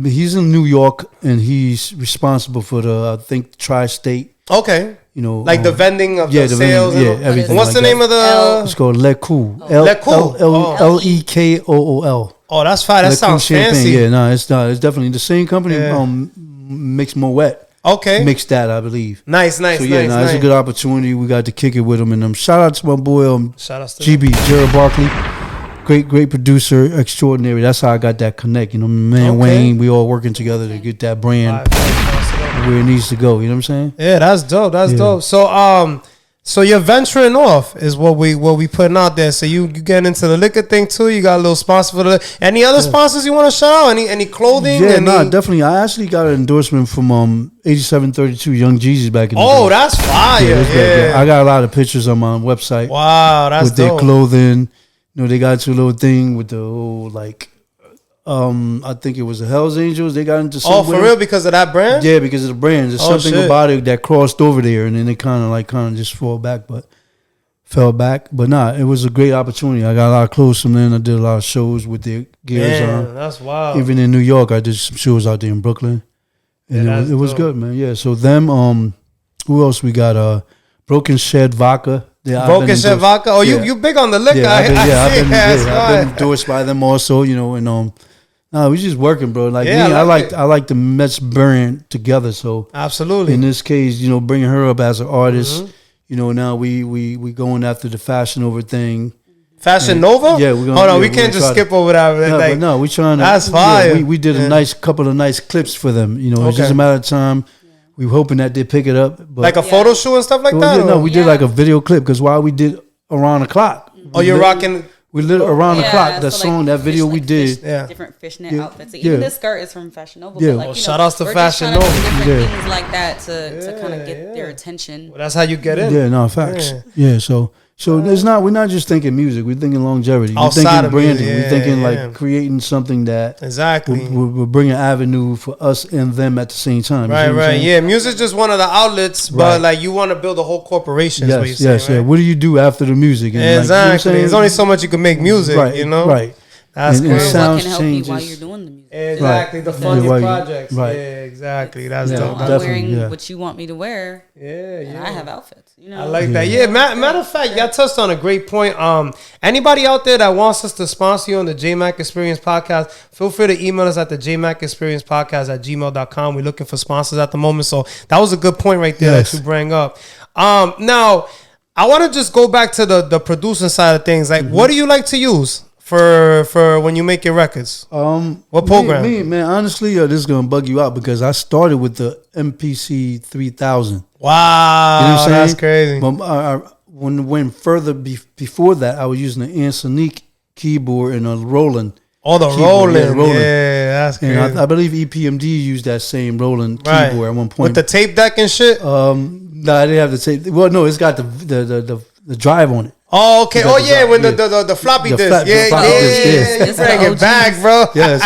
He's in New York and he's responsible for the tri-state. Okay. You know, Like the vending of yeah, the the sales. vending, and yeah, all- everything What's like the name that. of the? It's called Le Cool. Le Cool. Lekool. Oh, that's fine. That Le Cool sounds fancy. Yeah, no, it's not. It's definitely the same company. Yeah. Mix Moet. Okay. Mixed that, I believe. Nice. So yeah, it's a good opportunity. We got to kick it with him, and shout out to my boy Shout out to GB Jared Barkley. great producer extraordinary. That's how I got that connect. You know, man, Okay. Wayne, we all working together to get that brand where it needs to go. You know what I'm saying? Yeah, that's dope. That's Yeah. dope. So you're venturing off is what we putting out there. So you getting into the liquor thing too. You got a little sponsor for the. Any other sponsors you want to shout out? Any clothing? Yeah, definitely. I actually got an endorsement from 8732 Young Jeezy back in the Oh, day. that's fire. that's back then. Yeah. I got a lot of pictures on my website Wow, that's with their dope. clothing. You know, they got into a little thing with the whole like, I think it was the Hell's Angels. They got into something. Oh, for with real? them. Because of that brand? Yeah, because of the brand. There's Oh, something shit. about it that crossed over there, and then it kind of just fell back. But nah, it was a great opportunity. I got a lot of clothes from then. I did a lot of shows with their gears Man, on. that's wild. Even in New York, I did some shows out there in Brooklyn, and Yeah, it was that's good, man. Yeah. So them, who else we got? Broken Shed Vodka. Yeah, Broken Shed Vodka. Oh, yeah. you big on the liquor. Yeah, I've I've been endorsed by them also. You know, and no, we just working, bro. Like Yeah, me, I like it. I like the Mets brand together. So Absolutely. in this case, you know, bringing her up as an artist, Mm-hmm. you know, now we going after the Fashion Over thing. Fashion Nova? Yeah, we're gonna- Hold on, yeah, we we're can't gonna just try to- skip over that. No, like, but no, we trying to. That's fire. We did Yeah. a couple of nice clips for them. You know, it's Okay. just a matter of time. We hoping that they pick it up. But like a photo shoot and stuff like well, that? yeah, no, or- we did like a video clip because while we did Around the Clock. Oh, you're rocking. We lit Around the Yeah, Clock. That so, song, that video we did. Yeah. different fishnet Yeah. outfits. Like, Yeah. even this skirt is from Fashion Nova. Yeah. But like, Oh, you shout know, outs to we're Fashion just trying to do Nova. different Yeah. things like that to kind of get their attention. Well, that's how you get in. Yeah, no, facts. Yeah, so it's not. We're not just thinking music. We're thinking longevity. We're Outside thinking of branding. music, We're thinking yeah. like creating something that Exactly. we're bringing avenue for us and them at the same time. You see Right, what I'm right. saying? Yeah, music's just one of the outlets, but Right. like you want to build a whole corporation. Is what you're Yes, saying, yes, yeah. right? What do you do after the music? And, like, you know what I'm Exactly. saying? There's only so much you can make music, right, you know? right. That's And Or crazy. what sounds can help you while changes. you're doing the music. Exactly. Right. The fund Yeah, your right. projects. Right. Yeah, exactly. That's Yeah, dope. I'm That's definitely, wearing yeah. what you want me to wear. Yeah, And yeah. I have outfits. You know, I like that. Yeah, matter of fact, y'all touched on a great point. Anybody out there that wants us to sponsor you on the JMack Experience Podcast, feel free to email us at the jmackexperiencepodcast@gmail.com. We're looking for sponsors at the moment. So that was a good point right there Yes. that you bring up. Now, I want to just go back to the producing side of things. Like, what do you like to use for when you make your records? What program? Me, man, honestly, this is gonna bug you out because I started with the MPC 3000. Wow, You know what I'm saying? that's crazy. But when further before that, I was using the Ansonique keyboard and a Roland. Oh, the keyboard, Roland. Roland. Yeah, that's crazy. And I believe EPMD used that same Roland Right. keyboard at one With point. the tape deck and shit. No, I didn't have the tape. Well, no, it's got the drive on it. Oh, okay. You got Oh, the yeah, drive, when yeah. the floppy The disk. flap- the Yeah, floppy yeah, disk, yeah. yes. You It's the bring it OGs. back, bro. Yes,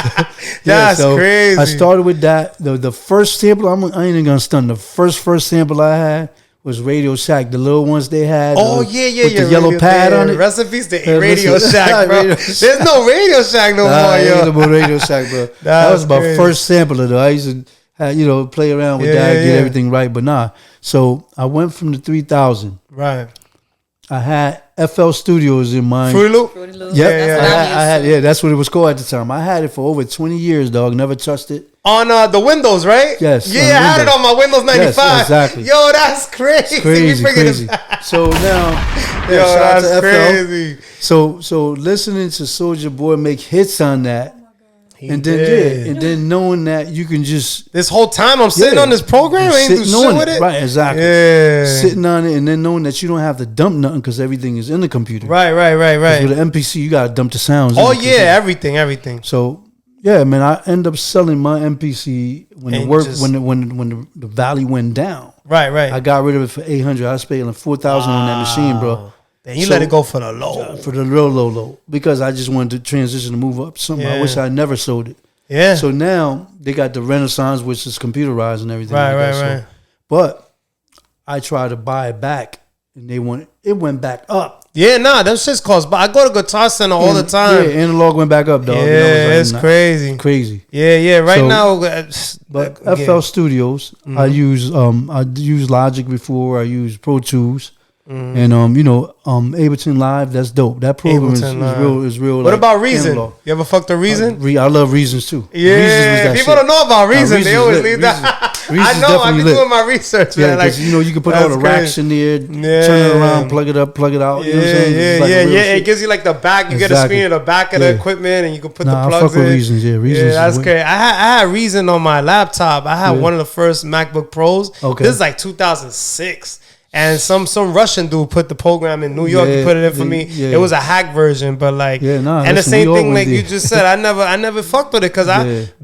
That's crazy. I started with that. The first sample, I ain't even gonna stun. The first sample I had was Radio Shack, the little ones they had. Oh, with yeah. the yellow Radio- pad yeah, on it. Recipes to Yeah, Radio listen. Shack, bro. Radio There's Shack. no Radio Shack no more, Ain't yo. no more Radio Shack, bro. That That's was my crazy. first sampler though. I used to play around with Yeah, that, get yeah. everything right, but nah. So I went from the 3000. Right. I had FL Studios in mind. Fruit Loop? Fruity Loops. Yep, Yeah, That's yeah. what I'm used to. that's what it was called at the time. I had it for over 20 years, dog. Never touched it. On the Windows, right? Yes, Yeah, on I had it Windows. on my Windows 95. Yes, exactly. Yo, that's crazy. Crazy, We bringing it crazy. back. So now, Yo, shout out that's to FL. crazy. So listening to Soulja Boy make hits on that, and then did. and then knowing that you can just This whole time I'm sitting Yeah. on this program, I ain't do sitting shit on with it. it. Right, exactly. Yeah. sitting on it, and then knowing that you don't have to dump nothing because everything is in the computer. Right. With an MPC, you gotta dump the sounds. Oh in the yeah, computer. everything. So yeah, man, I end up selling my MPC when And the work just- when the value went down. Right. I got rid of it for $800. I was paying like $4,000 on that machine, bro. Then you So- let it go for the low. For the real low, because I just wanted to transition to move up something. I Yeah. wish I never sold it. Yeah. So now they got the Renaissance, which is computerized and everything. Right, like that. right. So, but I tried to buy it back, and it went back up. Yeah, nah, them shits cost. But I go to Guitar Center all the And- time. Yeah, analog went back up, dog. Yeah, And I was like, it's nah, crazy. crazy. Yeah. Right So- now, But yeah. FL Studios, I use Logic before. I use Pro Tools. And Ableton Live, that's dope. That program is real. What like, about Reason? analog. You ever fucked a Reason? I love Reasons too. Yeah, Reasons was that people shit. don't know about Reason. They always leave Reasons that. Reasons I know. I've been definitely doing my research, man. Like, because you can put all the that's racks crazy. in there, turn it around, plug it up, plug it out. You know what I'm saying? It's like a real shit. It gives you like the back. You get a screen in the back of the equipment, and you can put the I plugs fuck with in. Reasons. Yeah, Reasons. That's great. I had Reason on my laptop. I had one of the first MacBook Pros. Okay. This is like 2006. And some Russian dude put the program in New York. He put it in for me. It was a hack version, but like, and the same thing like you just said. I never fucked with it because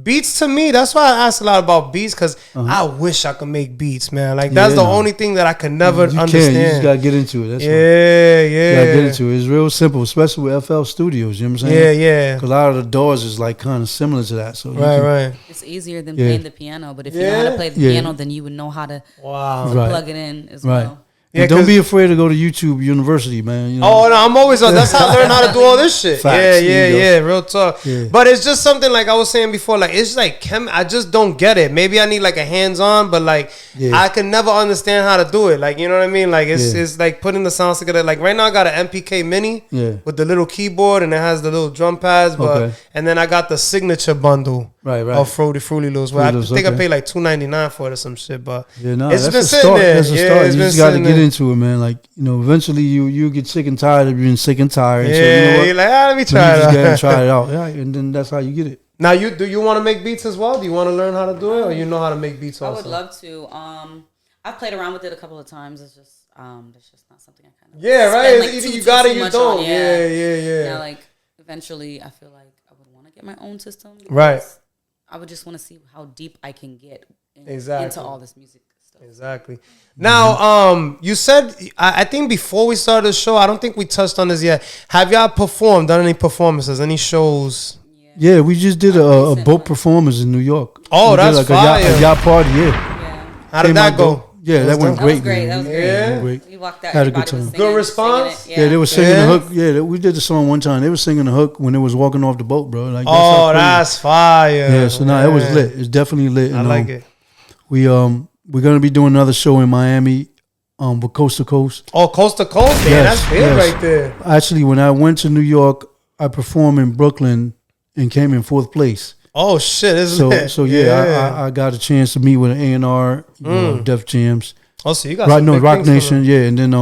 beats to me. That's why I ask a lot about beats because I wish I could make beats, man. Like that's the only thing that I could never understand. You just gotta get into it. That's yeah. You gotta get into it. It's real simple, especially with FL Studios. You know what I'm saying? Yeah. Because a lot of the doors is like kind of similar to that. So right. It's easier than playing the piano, but if you know how to play the piano, then you would know how to plug it in as well. Yeah, don't be afraid to go to YouTube University, man. You know? Oh no, I'm always on. That's how I learn how to do all this shit. Facts, yeah. Real talk. Yeah. But it's just something like I was saying before. Like it's like I just don't get it. Maybe I need like a hands-on, but like I can never understand how to do it. Like you know what I mean? Like it's like putting the sounds together. Like right now I got an MPK Mini with the little keyboard and it has the little drum pads. But and then I got the signature bundle of Fruity Loops. Where I think I paid like $2.99 for it or some shit. But it's been sitting there. That's a start. You just got to get into it, man. Like eventually you get sick and tired of being sick and tired. Yeah, so, you know what? you're like, let me try it. You just gotta try it out. Yeah, and then that's how you get it. Now, do you want to make beats as well? Do you want to learn how to do it, or you know how to make beats also? I would love to. I've played around with it a couple of times. It's just that's just not something I kind of right. like Either you got it, you don't. On. Yeah. Now, like eventually, I feel like I would want to get my own system. Right. I would just want to see how deep I can get into all this music stuff. Exactly. Now, you said I think before we started the show, I don't think we touched on this yet. Have y'all done any performances, any shows? Yeah, we just did a boat performance in New York. Oh, that's like fire! A yacht party. Yeah. How did that go? Yeah, that went great. That was great. We walked out. Had a good time. Good response. Yeah, they were singing the hook. Yeah, we did the song one time. They were singing the hook when they was walking off the boat, bro. Like, that's fire. Yeah, so now it was lit. It's definitely lit. I like it. We're gonna be doing another show in Miami, with Coast to Coast. Oh, Coast to Coast, man, that's big right there. Actually, when I went to New York, I performed in Brooklyn and came in 4th place. Oh shit! So I got a chance to meet with an A&R, Def Jams. Oh, so you got some big Rock things Nation, and then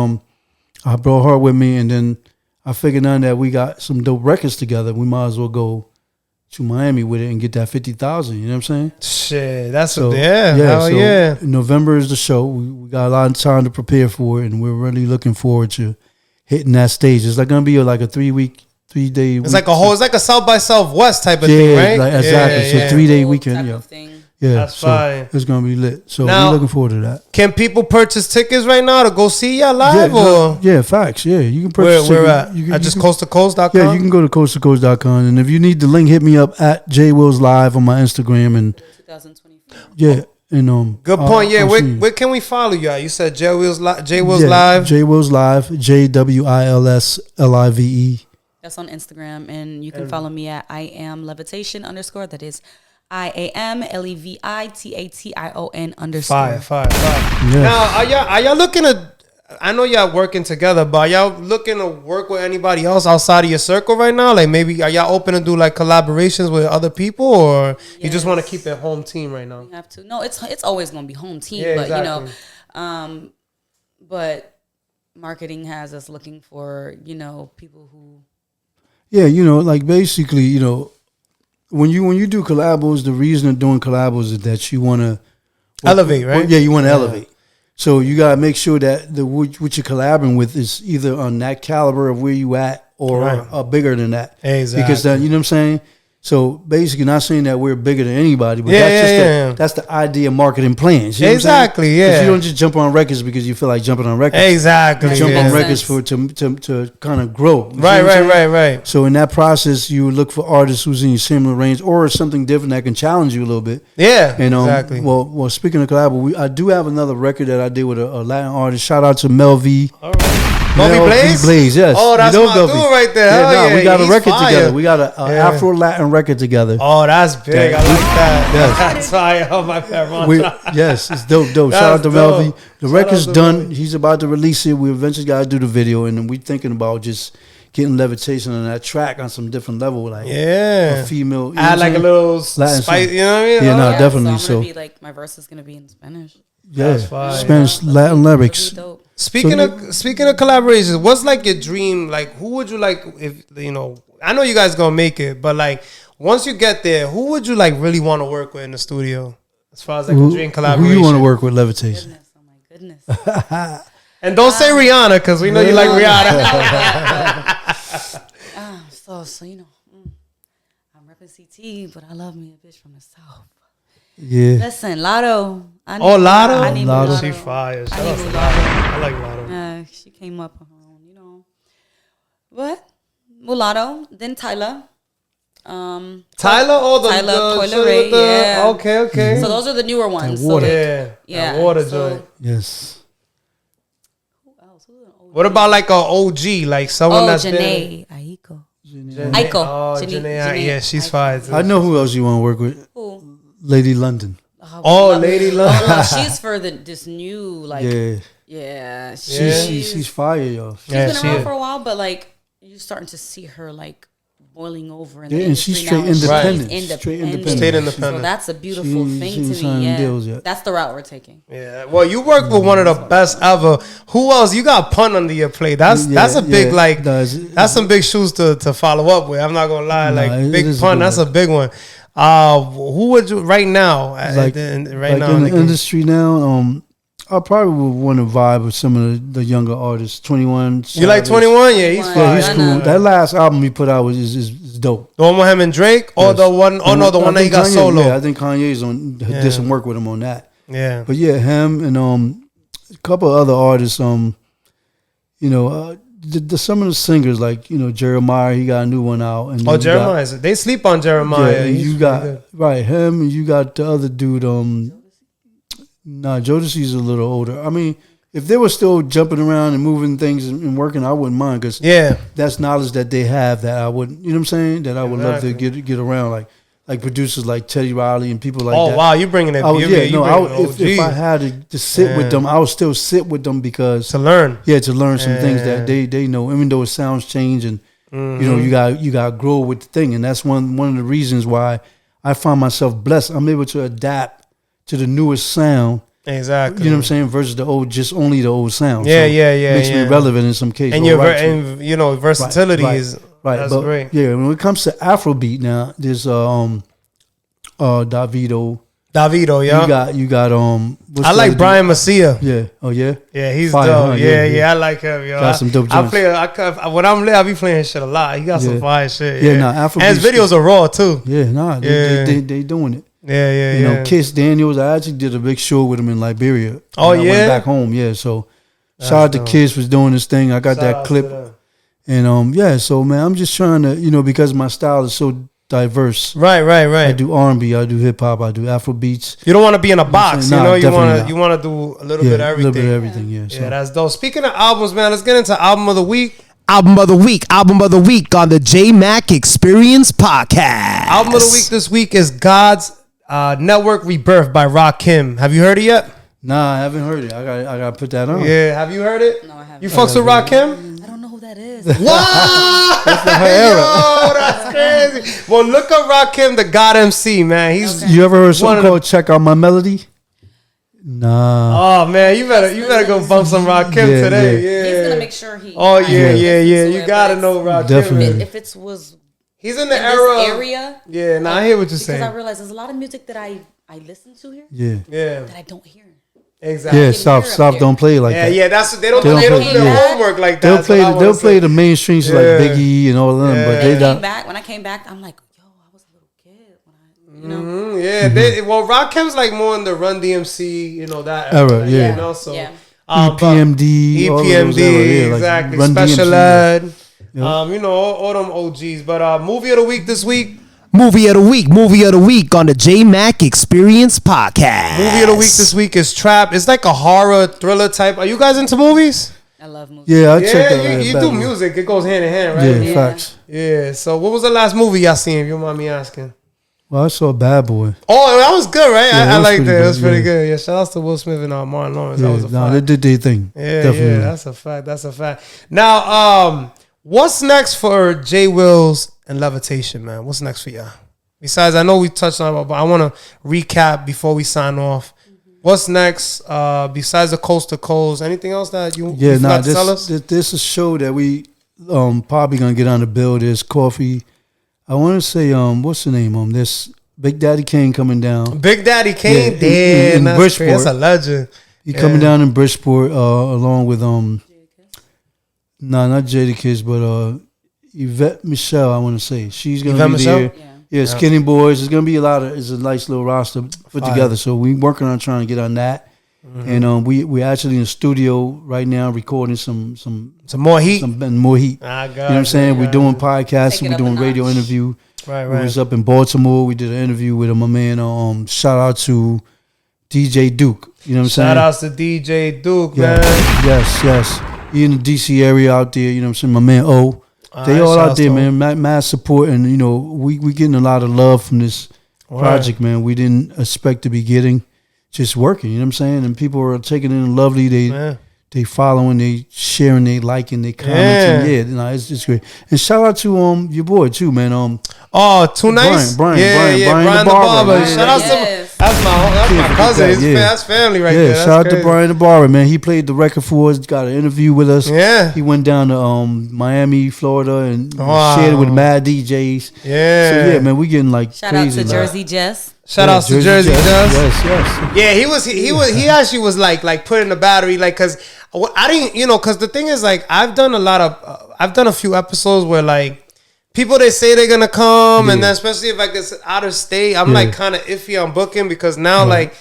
I brought her with me, and then I figured out that we got some dope records together. We might as well go to Miami with it and get that 50,000. You know what I'm saying? Shit, that's yeah. November is the show. We got a lot of time to prepare for it, and we're really looking forward to hitting that stage. It's like gonna be like a 3-day. It's like a South by Southwest type of thing, right? Like, exactly. So 3-day weekend. Yeah, that's fine. It's gonna be lit. So now, we're looking forward to that. Can people purchase tickets right now to go see y'all live? Facts. Yeah, you can purchase. Where at? Just coasttocoast.com? Yeah, you can go to coasttocoast.com, and if you need the link, hit me up at Jwils Live on my Instagram and 2024. Yeah, and good point. Where can we follow you at? You said Jwils Live. Jwils Live. JWILS That's on Instagram, and you can follow me at IamLevitation _ That is IamLevitation_. Fire. Now, are y'all looking to? I know y'all working together, but are y'all looking to work with anybody else outside of your circle right now? Like maybe are y'all open to do like collaborations with other people, or you just want to keep it home team right now? You have to. No, it's always going to be home team, but exactly. but marketing has us looking for people who. Yeah, like basically, when you do collabos, the reason of doing collabos is that you want to elevate, right? Yeah, you want to elevate. So you gotta make sure that what you're collabing with is either on that caliber of where you at or bigger than that. Exactly. Because you know what I'm saying. So basically, not saying that we're bigger than anybody, but that's the idea of marketing plans. You know exactly. Yeah. You don't just jump on records because you feel like jumping on records. Exactly. You jump on records to kind of grow. Right. So in that process, you look for artists who's in your similar range or something different that can challenge you a little bit. Yeah. And exactly. Well, speaking of collab, I do have another record that I did with a Latin artist. Shout out to Mel V. All right. Bobby Blaze? Blaze, yes. Oh, that's You know my Gubby. dude right there. Hell yeah, we got a he's record fire. together. We got a Yeah. Afro Latin record together. Oh, that's big. I like that. Yes. That's fire. Oh, my bad. We, yes, it's dope. Shout out to That's Melvy. dope. The Shout record's out to done. Melvy. He's about to release it. We eventually got to do the video, and then we thinking about just getting Levitation on that track on some different level, like Yeah. a female. You know Add what like a I'm little Latin spice. song. You know what I mean? Yeah, Oh, no, definitely. So I'm So gonna be like, my verse is gonna be in Spanish. saying? Yeah, That's fire. Spanish Latin lyrics. That'd be dope. Speaking of collaborations, what's like your dream? Like, who would you like if you know? I know you guys gonna make it, but like once you get there, who would you like really want to work with in the studio? As far as like a dream collaboration, Who you want to work with, Levitation? Goodness, oh my goodness. And don't say Rihanna because we know you like Rihanna. So you know, I'm repping CT, but I love me a bitch from the south. Yeah, Listen, Lotto. Lotto. I need Lotto. Lotto. She fire. Shout I out need to Lotto. Lotto. I like Lotto. She came up on her own, you know. What? Mulatto, then Tyler. Tyler or the Tyler, the- Coyle Ray, yeah. Okay. So those are the newer ones. water. So Yeah, yeah. that water So- joint. yes. Who else? Who's an OG? What about like a OG, like someone that's been? Janae Aiko. Janae. Aiko. Oh, Janae. Yeah, she's fire. too. I know who else you want to work with. Who? Lady London. Oh, Lady Love. Oh, no, she's for this new like. Yeah, Yeah, she's fire, yo. She's Yeah, been she around is. for a while, but like you're starting to see her like boiling over. In Yeah, the and she's industry straight now. independent. She's Straight independent. Straight independent. So that's a beautiful She thing ain't to signing me. Yeah, deals yet. that's the route we're taking. Yeah. Well, you work with one of the best ever. Who else? You got Pun under your plate. That's a big yeah. like. No, That's some big shoes to follow up with. I'm not gonna lie. Like it Big is a Pun. good That's one. a big one. Who would you right now? like Right like now in the game? industry now. I probably would want to vibe with some of the younger artists. 21. You like Savage. 21? Yeah, he's Yeah, fire. Yeah, he's cool. Ghana. That last album he put out is dope. The one with him and Drake, or Yes. the one? Oh no, the I one that he think got Kanye- solo. Yeah, I think Kanye's Yeah. did some work with him on that. Yeah. But yeah, him and a couple of other artists. Some of the singers like Jeremiah, he got a new one out. And Oh, then you got- Jeremiah. They sleep on Jeremiah. Yeah, and He's you pretty got good. right him, and you got the other dude. Jodeci's a little older. I mean, if they were still jumping around and moving things and working, I wouldn't mind because Yeah. that's knowledge that they have that I would, you know what I'm saying? That I would love to get around, like producers like Teddy Riley and people like Oh that. wow, you bringing it. I would, you yeah, you no, bringing if I OGs had to sit with Yeah. them, I would still sit with them because to learn. to learn some things Yeah. that they know, even though it sounds change and Mm-hmm. you got to grow with the thing, and that's one of the reasons why I find myself blessed. I'm able to adapt to the newest sound. Exactly. You know what I'm saying? Versus the old, just only the old sound. Yeah, So yeah, it makes me relevant in some cases. And or your right to- and versatility right, is right. That's But great. yeah, when it comes to Afrobeat now, there's Davido. Davido, yeah. You got what's I the like other dude? Brian Macia. Yeah. Oh yeah. Yeah, he's Fire, dope. huh? Yeah, I like him, yo. Got some dope I joints. play. When I'm lit, I be playing shit a lot. He got some Yeah. fire shit. Yeah, Yeah, nah, Afrobeat and his videos are raw too. Yeah, nah, Yeah. they doing it. Yeah. You know, Kiss Daniels. I actually did a big show with him in Liberia. Oh, when I yeah? went back home. Yeah, so shout out to dope. Kiss was doing this thing. I got Shout out that to clip, them. and yeah. So man, I'm just trying to because my style is so diverse. Right. I do R&B, I do hip hop, I do Afro beats. You don't want to be in a box. Nah, You know, definitely not. want to do a little Yeah, bit of a everything. little bit of everything. Yeah. So. Yeah, that's dope. Speaking of albums, man, let's get into album of the week. Album of the week on the Jmack Experience Podcast. Album of the week this week is God's Network Rebirth by Rakim. Have you heard it yet? Nah, I haven't heard it. I got to put that on. Yeah, have you heard it? No, I haven't. You fucks with Rakim? I don't know who that is. What? Yo, that's crazy. Well, look up Rakim, the God MC, man. He's You ever heard One something of the- called "Check Out My Melody"? Nah. oh man, you better go bump some Rakim Yeah, today. yeah. Yeah. He's gonna make sure he. Oh yeah. listens to You it, gotta but know Rakim. Definitely. man. If it was He's in the in era. this area, Yeah, nah, I hear what you're because I saying. realize there's a lot of music that I listen to here Yeah. Yeah, that I don't hear. exactly. Yeah. Yeah, South hear up South here. don't play it like that. that's they don't They don't do play- their yeah. homework like that. They'll That's what I play wanna say. the mainstreams Yeah. like Biggie and all of them, Yeah. but they don't. When I came back, I'm like, yo, I was a little kid when I, you know. Yeah, well, Rakim's like more in the Run DMC, you know that Era, yeah. You know, so Yeah. but EPMD, all of those EPMD, era, yeah, like exactly. Run Special DMC, Ed, yeah. you know, all them OGs. But movie of the week this week. Movie of the week on the Jmack Experience Podcast. Movie of the week this week is Trap. It's like a horror thriller type. Are you guys into movies? I love movies. Yeah, I checked Yeah, that. you do music. It goes hand in hand, right? Yeah, Yeah. facts. Yeah. So what was the last movie y'all seen, if you don't mind me asking? Well, I saw Bad Boy. Oh, that was good, right? Yeah, I it was liked pretty it. It good, was pretty yeah. good. Yeah, shout out to Will Smith and Martin Lawrence. Yeah, That was a no, fact. they did their thing. Yeah, Definitely. yeah, that's a fact. That's a fact. Now, what's next for Jwils and Levitation, man? What's next for y'all? Besides, I know we touched on it, but I want to recap before we sign off. What's next? Besides the Coast to Coast, anything else that you forgot to tell us? This is a show that we probably gonna get on the bill. There's Coffee. I want to say what's the name? This Big Daddy Kane coming down. Big Daddy Kane, Yeah, in that's Bridgeport. crazy. That's a legend. He coming down in Bridgeport along with not Jadakiss, but Yvette Michelle. I want to say she's gonna Yvette be Michelle? there. Yeah, Skinny Boys. It's gonna be it's a nice little roster put Fire. together. So we working on trying to get on that. And we actually in the studio right now recording some more heat. more heat. I got You know what I'm saying? We're doing podcasts, Take it we're up doing a radio notch. interview. Right, We was up in Baltimore. We did an interview with my man. Shout out to DJ Duke. You know what I'm saying? Shout outs to DJ Duke, Yeah. man. Yes. He in the DC area out there. You know what I'm saying? My man O. They right, all shout out outs there, to man. Mad support, and we getting a lot of love from this project, man. We didn't expect to be getting. Just working, you know what I'm saying? And people are taking it in lovely. They following, they sharing, they liking, they commenting. Yeah, it's great. And shout out to your boy too, man. Oh, too nice. Brian Brian the Barber. Shout out Yes. to that's my cousin. That's family right there. That's shout out crazy. to Brian the Barber, man. He played the record for us, got an interview with us. Yeah. He went down to Miami, Florida, and Wow. shared it with mad DJs. Yeah. So yeah, man, we getting like Shout out crazy. to Jersey Jess. Shout outs to Jersey Jazz. Yes. Yeah, he actually was like putting the battery, like, cause I didn't, cause the thing is, like, I've done a few episodes where, like, people, they say they're gonna come, and then especially if like it's out of state, I'm like kind of iffy on booking, because now like,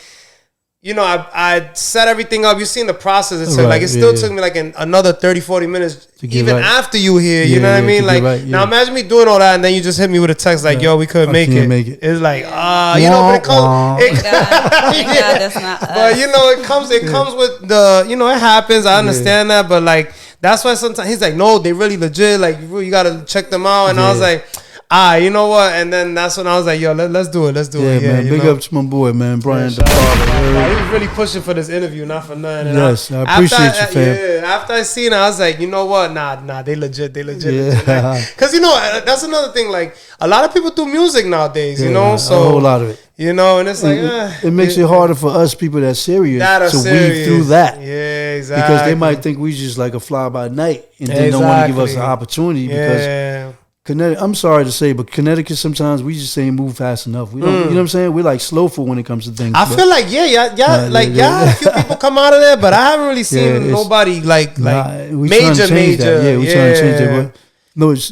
I set everything up. You've seen the process. It took like it still took me like another 30-40 minutes even after you here. You know what I mean? Like now, imagine me doing all that, and then you just hit me with a text like, "Yo, we couldn't make it." It's like but it comes. Thank God that's not us. But it comes with the, it happens. I understand that, but like that's why sometimes he's like, no, they really legit. Like you gotta check them out. And I was like, you know what? And then that's when I was like, yo, let's do it. Yeah, man. Big up to my boy, man, Brian the Barber. He was really pushing for this interview, not for nothing. And Yes, I appreciate you, fam. Yeah, after I seen it, I was like, you know what? Nah, they legit. Yeah. Because that's another thing. Like a lot of people do music nowadays, so a whole lot of it. and it's like it makes it harder for us people that's serious to weed through that. Yeah, exactly. Because they might think we just like a fly by night and then don't want to give us an opportunity because Connecticut, I'm sorry to say, but Connecticut sometimes we just ain't move fast enough. We don't, you know what I'm saying? We're like slowful when it comes to things. I feel like y'all had a few people come out of there, but I haven't really seen nobody like major. Yeah, we trying to change that. But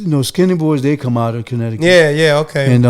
no, Skinny Boys, they come out of Connecticut. Yeah, okay. And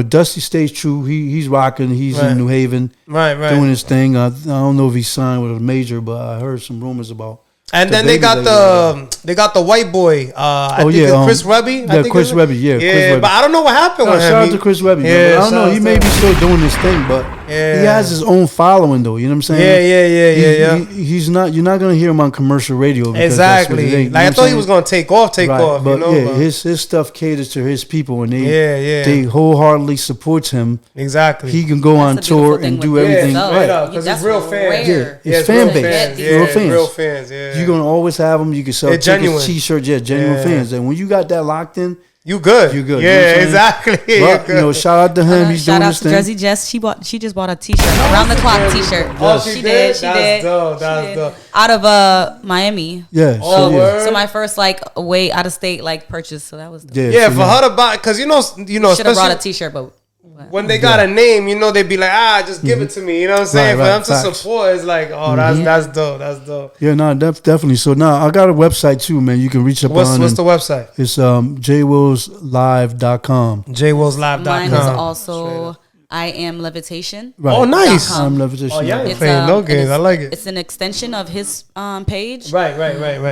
Dusty stays true. He's rocking. He's in New Haven, right, doing his thing. I don't know if he signed with a major, but I heard some rumors about. And then they got the white boy. I think it's Chris Webby. Chris Webby. Yeah, but I don't know what happened with him. Shout out to Chris Webby. Yeah, I don't know. He may be still doing this thing, but he has his own following, though. You know what I'm saying? Yeah. He's not. You're not gonna hear him on commercial radio. Exactly. Like I thought he was gonna take off. But his stuff caters to his people, and they wholeheartedly supports him. Exactly. He can go on tour and do everything right. Because he's real fans. His fan base. Real fans. Yeah. You're gonna always have them. You can sell tickets, t-shirts, genuine fans. And when you got that locked in, you good. You good. Yeah, you know exactly. But, shout out to him. He's doing his thing. Shout out to Jersey Jess. She just bought a t-shirt, around the clock t-shirt. Oh, she did. She did. That's dope. Out of Miami. Yeah. So my first away out of state purchase. So that was dope. Yeah, for her to buy, because should have brought a t-shirt, but. When they got a name, they'd be like, just give it to me. You know what I'm saying? For them to support, it's like, that's dope. That's dope. Yeah, no, definitely. So now I got a website too, man. You can reach up on. What's the website? It's jwillslive.com. Jwillslive.com. Mine is also I Am Levitation. Right. Oh, nice. I Am Levitation. Oh, yeah, you're playing no games. I like it. It's an extension of his page. Right.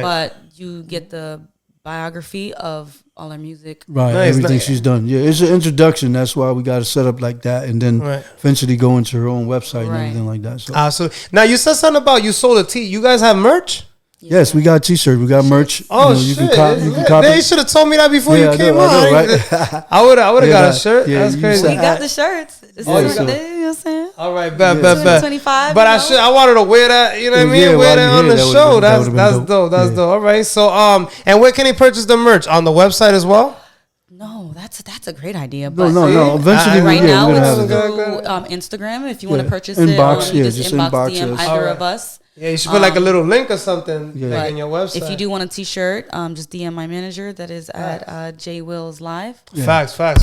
But you get the biography of all her music. Right, everything she's done. Yeah, it's an introduction. That's why we got to set up like that, and then eventually go into her own website and everything like that. So absolutely. Now you said something about you sold a tee. You guys have merch? Yes, we got T-shirts. We got merch. Oh, you shit. you can copy. They should have told me that before Yeah, you came I know, on. right? I would have got a nah, shirt. yeah, That's you crazy. said- We got the shirts. It's Oh, you so- know what I'm saying? All right, bet. 25. But you I wanted to wear that. You know what I mean? Yeah, Wear while that you on here, the that show. would've That's been that's dope. dope. That's Yeah. dope. All right. So and where can they purchase the merch on the website as well? No, that's a great idea. No, But no. Eventually, right we're now gonna it's have it. through Instagram. If you want to purchase Inbox, it, you just inbox inbox DM us. either Alright. of us. Yeah, you should put like a little link or something like But in your website. if you do want a T-shirt, just DM my manager. That is at Jwils Live. Facts. I like it.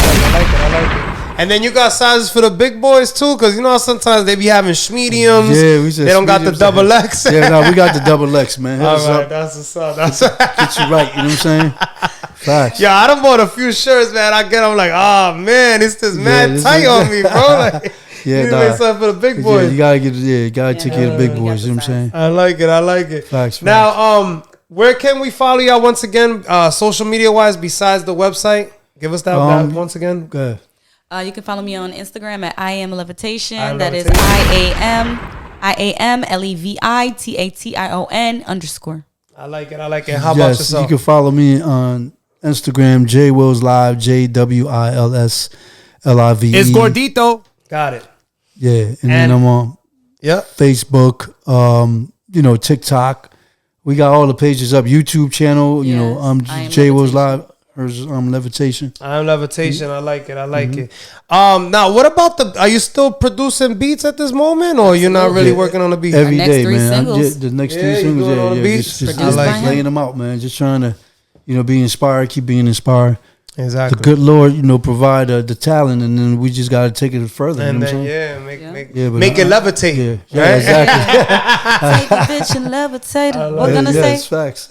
And then you got sizes for the big boys too, because you know sometimes they be having schmediums. Yeah, we said they don't got the mediums. double X. Yeah, no, we got the double X, man. Hit All us right, up. that's what's up. That's Get you right. You know what I'm saying? Facts. yeah, I done bought a few shirts, man. I get them like, oh man, it's just mad this tight is- on me, bro. Like, Yeah, you need to nah. make something for the big Yeah, boys. you gotta get. Yeah, you gotta take care of the big we got boys. the You know what I'm saying? I like it. Facts. Now, where can we follow y'all once again, social media wise, besides the website? Give us that once again. Go ahead. You can follow me on Instagram at I am Levitation. I am That is Levitation. IAMLEVITAION_. I like it. How about Yes, yourself? you can follow me on Instagram, Jwils Live, JWILSLIVE. It's Gordito. Got it. Yeah, and then I'm on Yep. Facebook, TikTok. We got all the pages up. YouTube channel, Yes, I'm I Am Jwils Levitation. Live. Hers Levitation. I'm Levitation. I like it. Now, what about are you still producing beats at this moment, or you're not really Yeah, working on the beats? Every next day, three man. singles. The next Yeah, three you singles, doing all the beats? just Produced by him. laying them out, man. Just trying to, be inspired, keep being inspired. Exactly. The good Lord, provide the talent, and then we just got to take it further. And you know what I'm then saying? make it levitate. Yeah, right? exactly. Take your bitch and levitate her. What gonna Yeah, say? it's facts.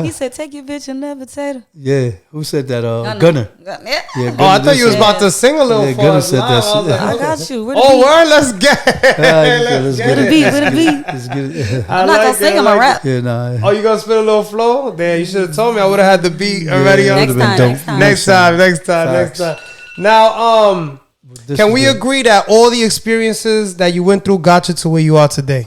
He said, "Take your bitch and levitate her." Yeah, who said that? Gunna. Gunner. Yeah. Yeah, Oh, I thought you was Yeah. about to sing a little Yeah, for Gunna us said live. that I was shit. like, I okay. got you. Where the Oh, beat? word, let's get it. Let's Let's get get Where the it. beat? Where the beat? Let's get it. I'm not gonna sing. I'm gonna rap. Yeah, nah. Oh, you gonna spit a little flow? Damn, you should have told me. I would have had the beat already on. would've been dope. Next time. Next time. Now, This can is we good. agree that all the experiences that you went through got you to where you are today?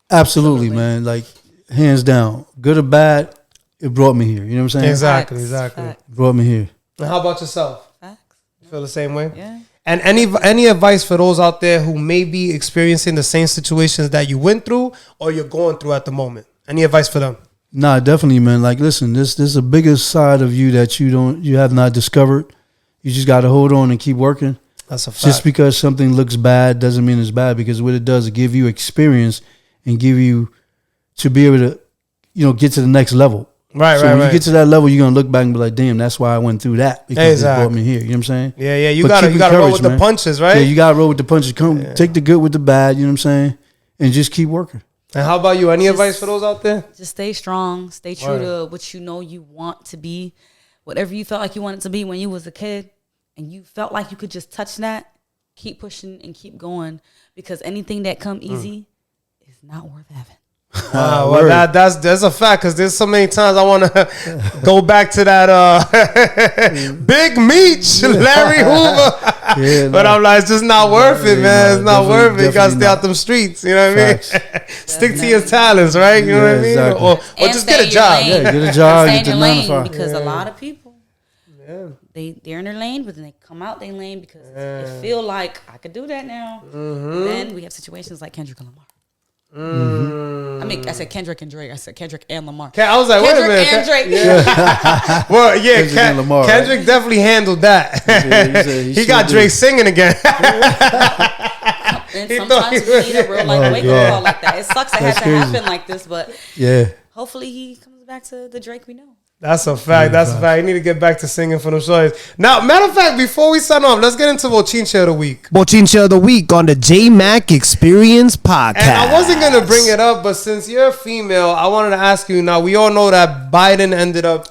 Absolutely, man. Like, hands down. Good or bad, it brought me here. You know what I'm saying? Exactly. Facts. It brought me here. And how about yourself? Facts. You feel the same way? Yeah. And any advice for those out there who may be experiencing the same situations that you went through or you're going through at the moment? Any advice for them? Nah, definitely, man. Like, listen, this is a bigger side of you that you have not discovered. You just got to hold on and keep working. That's a fact. Just because something looks bad doesn't mean it's bad, because what it does, it give you experience and give you to be able to, get to the next level. Right, So when you get to that level, you're gonna look back and be like, "Damn, that's why I went through that, because Exactly. it brought me here." You know what I'm saying? Yeah, you But gotta keep roll with encouraged, the man. punches, right? Yeah, you gotta roll with the punches. Take the good with the bad. You know what I'm saying? And just keep working. And how about you? Any advice for those out there? Just stay strong. Stay true Word. to what you know you want to be. Whatever you felt like you wanted to be when you was a kid, and you felt like you could just touch that. Keep pushing and keep going, because anything that come easy is not worth having. Wow, well, that's a fact, because there's so many times I want to go back to that Big Meech, Larry Hoover. Yeah, But I'm like, it's just not worth it, Yeah, man. It's not definitely- worth it. You got to stay definitely out them streets. You know what I mean? Facts. Stick to your talents, right? You know what I mean? exactly. Or And just stay get a in your job. lane. Yeah, get a job, Stay get in the your 9 to lane, 5. because a lot of people, they're in their lane, but then they come out their lane because they feel like I could do that now. Then we have situations like Kendrick and Lamar. I mean, I said Kendrick and Drake. I said Kendrick and Lamar. I was like, wait a Kendrick minute. and Drake. Well, yeah, Kendrick and Lamar, right? Kendrick definitely handled that. he He got sure Drake did. singing again. And He sometimes thought he we was- need a real like Oh, wake God. up call like that. It sucks it had That's to crazy. happen like this, but Yeah. hopefully he comes back to the Drake we know. That's a fact. That's a fact. You need to get back to singing for them stories. Now, matter of fact, before we sign off, let's get into Bochinche of the Week. Bochinche of the Week on the Jmack Experience Podcast. And I wasn't going to bring it up, but since you're a female, I wanted to ask you. Now, we all know that Biden ended up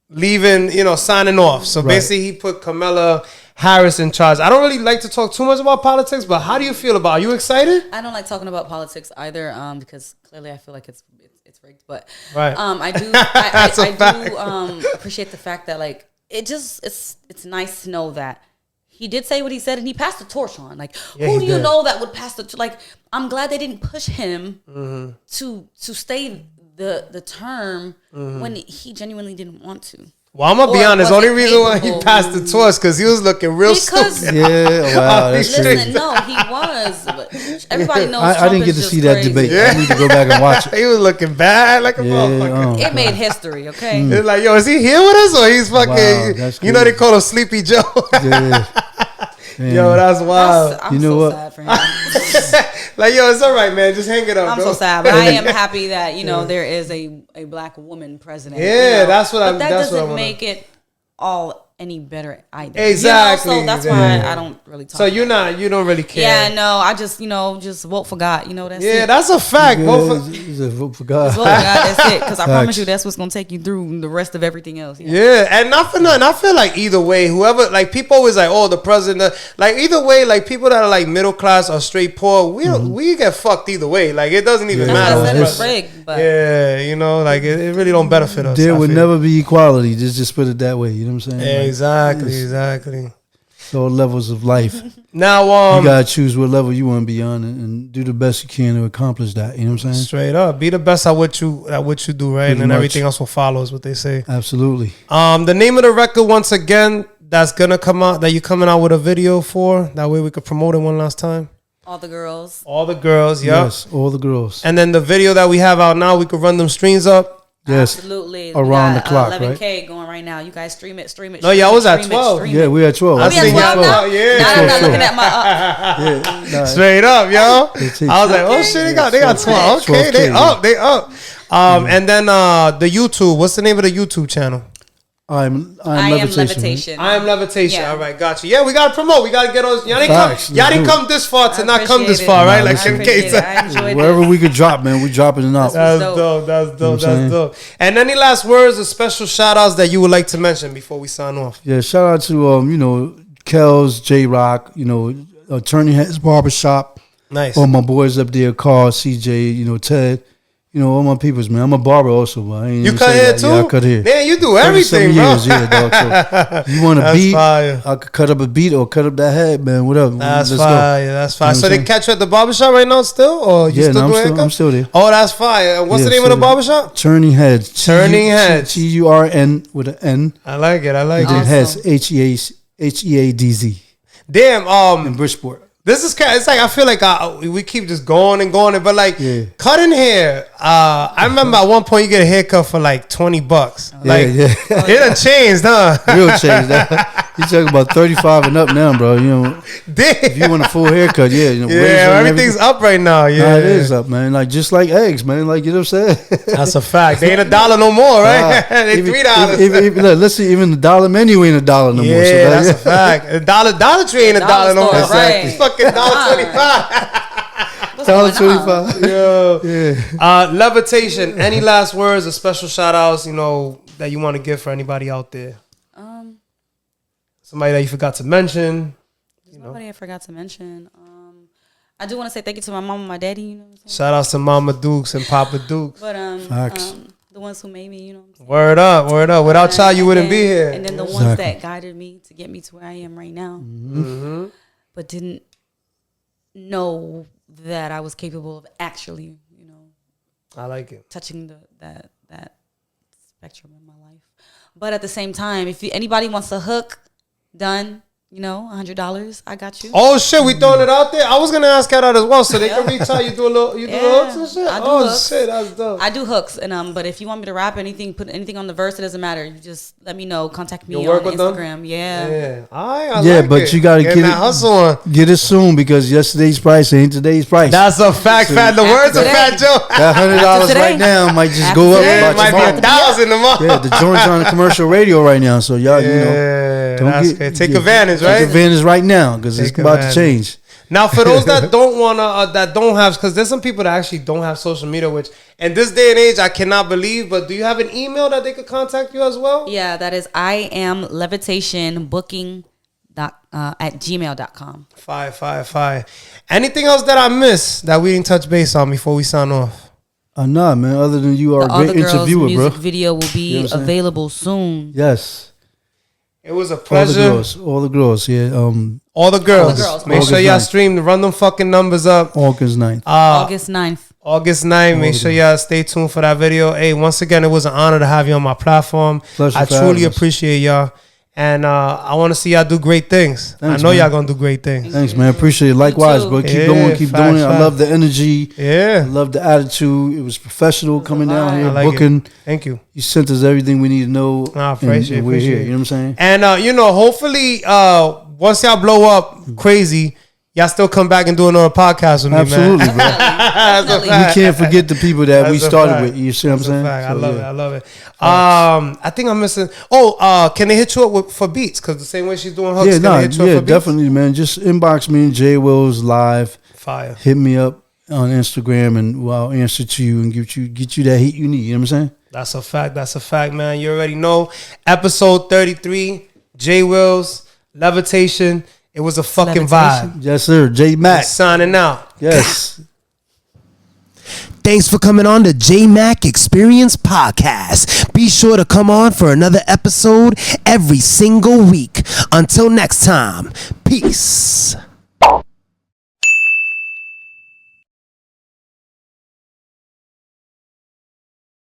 leaving, signing off. So basically, he put Kamala Harris in charge. I don't really like to talk too much about politics, but how do you feel about it? Are you excited? I don't like talking about politics either, because clearly I feel like it's rigged. But Right. I do That's a I fact. do appreciate the fact that like it's nice to know that he did say what he said and he passed the torch on. Like, Yeah, who he do you did. know that would pass the like? I'm glad they didn't push him Mm-hmm. to stay the term when he genuinely didn't want to. Well, I'm gonna be Or honest. The only wasn't reason why he capable. passed the torch because he was looking real Because- stupid. Yeah, wow, that's crazy. Listen, no, he was. But everybody knows. I Trump didn't get is to just see that crazy. debate. Yeah. I need to go back and watch it. He was looking bad like a Yeah, motherfucker. It made history. Okay. It's like, yo, is he here with us or he's fucking? Wow, that's you know they crazy. call him Sleepy Joe. Yeah. Yo, that's wild. I'm You know so what? sad for him. Like, yo, it's all right, man. Just hang it up. I'm bro. so sad, but I am happy that there is a black woman president. Yeah, that's what but I'm- That that's what I doesn't wanna- make it all any better either. Exactly, So that's exactly. why I don't really talk. So you don't really care. Yeah, no, I just just vote for God. That's Yeah, it. that's a fact. Yeah, Both of- it's a vote for God. Just vote for God. That's it. Because I promise Facts. you, that's what's gonna take you through the rest of everything else. Yeah, and not for nothing. I feel like either way, whoever, like, people always like, oh, the president. Like, either way, like, people that are like middle class or straight poor, we get fucked either way. Like, it doesn't even That's matter. why I said who's it's president. rigged. But Yeah, like it really don't benefit us. There I would feel. never be equality. Just put it that way. You know what I'm saying? Like, Exactly. it's all levels of life. Now, You gotta choose what level you want to be on and do the best you can to accomplish that. You know what I'm saying? straight up, be the best at what you do, right? Pretty And then much. everything else will follow, is what they say. Absolutely. The name of the record, once again, that's gonna come out, that you're coming out with a video for. That way we could promote it one last time. all the girls. All the girls, yeah. Yes, all the girls. And then the video that we have out now, we could run them streams up. Yes. Absolutely. Around We the clock, 11K going right now. You guys stream it. No, yeah, I was at 12. Yeah, we're at 12. I We at seen 12 y'all now? out, yeah. Now I'm not Sure. looking at my. Yeah, nah, Straight up, yo. It's- I was like, oh shit, they got 12. Okay, 12K, they yeah. up, they up. And then the YouTube. What's the name of the YouTube channel? I'm I am Levitation. Levitation. I am Levitation. Yeah. All right, got you. Yeah, we gotta promote. We gotta get on. Y'all Facts, didn't let's do come this far to I not come this appreciate far, it. right? Nah, Like listen. in Appreciate case. it. I enjoyed Wherever it. we could drop, man, we dropping it out. That's dope. dope. That's dope. what I'm That's saying? dope. And any last words or special shout outs that you would like to mention before we sign off? Yeah, shout out to Kels, J Rock, Attorney Head's Barbershop. Nice. All my boys up there, Carl, CJ, Ted. All my peoples, man. I'm a barber also, man. I ain't You even cut say hair that. too? Yeah, I cut hair. Man, you do 37 everything, bro. years, yeah, dog. So you want a That's beat? fire. I could cut up a beat or cut up that head, man. Whatever. That's Let's go. fire. That's fire. You know So what they I'm catch you at the barbershop right now still? Or you Yeah, still no, doing haircuts? I'm still there. Oh, that's fire. And what's the Yeah, name of the so- barbershop? Turning Heads. Turning Heads. TURN with an N. I like it. And Awesome. then Heads, HEADZ. Damn. In Bridgeport. This is kind. It's like I feel like we keep just going and going, but like Yeah. cutting hair. I remember at one point you get a haircut for like $20. Like yeah. it done changed, huh? Real change. You talking about 35 and up now, bro. If you want a full haircut, yeah. Yeah, razor and everything's everything. up right now. Yeah, Nah, it is up, man. Like just like eggs, man. Like you know what I'm saying. That's a fact. They ain't $1 no more, right? They Even- $3. even- look, let's see, even the dollar menu ain't $1 no more. Yeah, So that's a fact. A Dollar Tree ain't $1 Dollar no more. store, right. It's fucking $1.25. What's going on? $1.25. Yo. Yeah. Levitation. Any last words or special shout outs, that you want to give for anybody out there? Somebody that you forgot to mention. There's nobody I forgot to mention. I do want to say thank you to my mom and my daddy. You know what I'm saying? Shout outs to Mama Dukes and Papa Dukes. But Facts. the ones who made me, you know what I'm saying? Word up, word up. Without y'all, you And wouldn't then- be here. And then the ones Exactly. that guided me to get me to where I am right now, Mm-hmm. but didn't know that I was capable of actually, I like it. touching that spectrum in my life. But at the same time, if anybody wants a hook done, $100, I got you. Oh shit, we throwing it out there. I was gonna ask her that as well, so they can reach out. You do the hooks and shit. I do Oh hooks. shit, that's dope. I do hooks, and but if you want me to rap anything, put anything on the verse, it doesn't matter. You just let me know. Contact me You'll work on with them? Instagram. Yeah. Yeah, I Yeah, like but it. you gotta Getting get that it- hustle on. Get it soon because yesterday's price ain't today's price. That's a fact, fat. The words of today. Fat Joe. That $100 After right today. now might just After go up today. Yeah, it about might be tomorrow. 1,000 tomorrow. Yeah, the joint's on commercial radio right now, so y'all, Yeah, don't that's good. Take advantage, right? Take advantage right now because it's Take about advantage. to change. Now, for those that don't wanna, that don't have, because there's some people that actually don't have social media, which in this day and age I cannot believe. But do you have an email that they could contact you as well? Yeah, that is I am levitation booking at gmail.com. Fire. Anything else that I missed that we didn't touch base on before we sign off? Nah, man. Other than you are The a Other great Girls interviewer, music bro. video will You know be what I'm saying? available soon. Yes. It was a All the pleasure. girls. All the girls. Yeah. All the girls. Make August sure y'all 9th. stream. Run them fucking numbers up. August 9th. August 9th. August 9th. Make sure y'all stay tuned for that video. Hey, once again, it was an honor to have you on my platform. Pleasure I for having truly us. appreciate y'all. And I want to see y'all do great things. Thanks, I know man. y'all going to do great things. Thanks, man. Appreciate it. Likewise, too. bro. Keep Yeah, going. Keep facts, doing it. I facts. love the energy. I Yeah. love the attitude. It was professional coming down vibe. here, I like booking. it. Thank you. You sent us everything we need to know. Nah, and- appreciate and we're appreciate here. it. You know what I'm saying? And, hopefully, once y'all blow up crazy, y'all still come back and do another podcast with me, Absolutely, man. bro. Definitely. We can't forget the people that we That's a started fact. with. You see what I'm That's a saying? fact. I So, love yeah. it. I love it. I think I'm missing. Can they hit you up for beats? Because the same way she's doing hooks, Yeah, can they hit you up for beats? definitely, man. Just inbox me and Jwils Live. Fire. Hit me up on Instagram, and I'll answer to you and get you that heat you need. You know what I'm saying? That's a fact. That's a fact, man. You already know. Episode 33, Jwils, Levitation. It was a fucking Levitation. vibe. Yes, sir. Jmack. Signing out. Yes. Thanks for coming on the Jmack Experience Podcast. Be sure to come on for another episode every single week. Until next time, peace.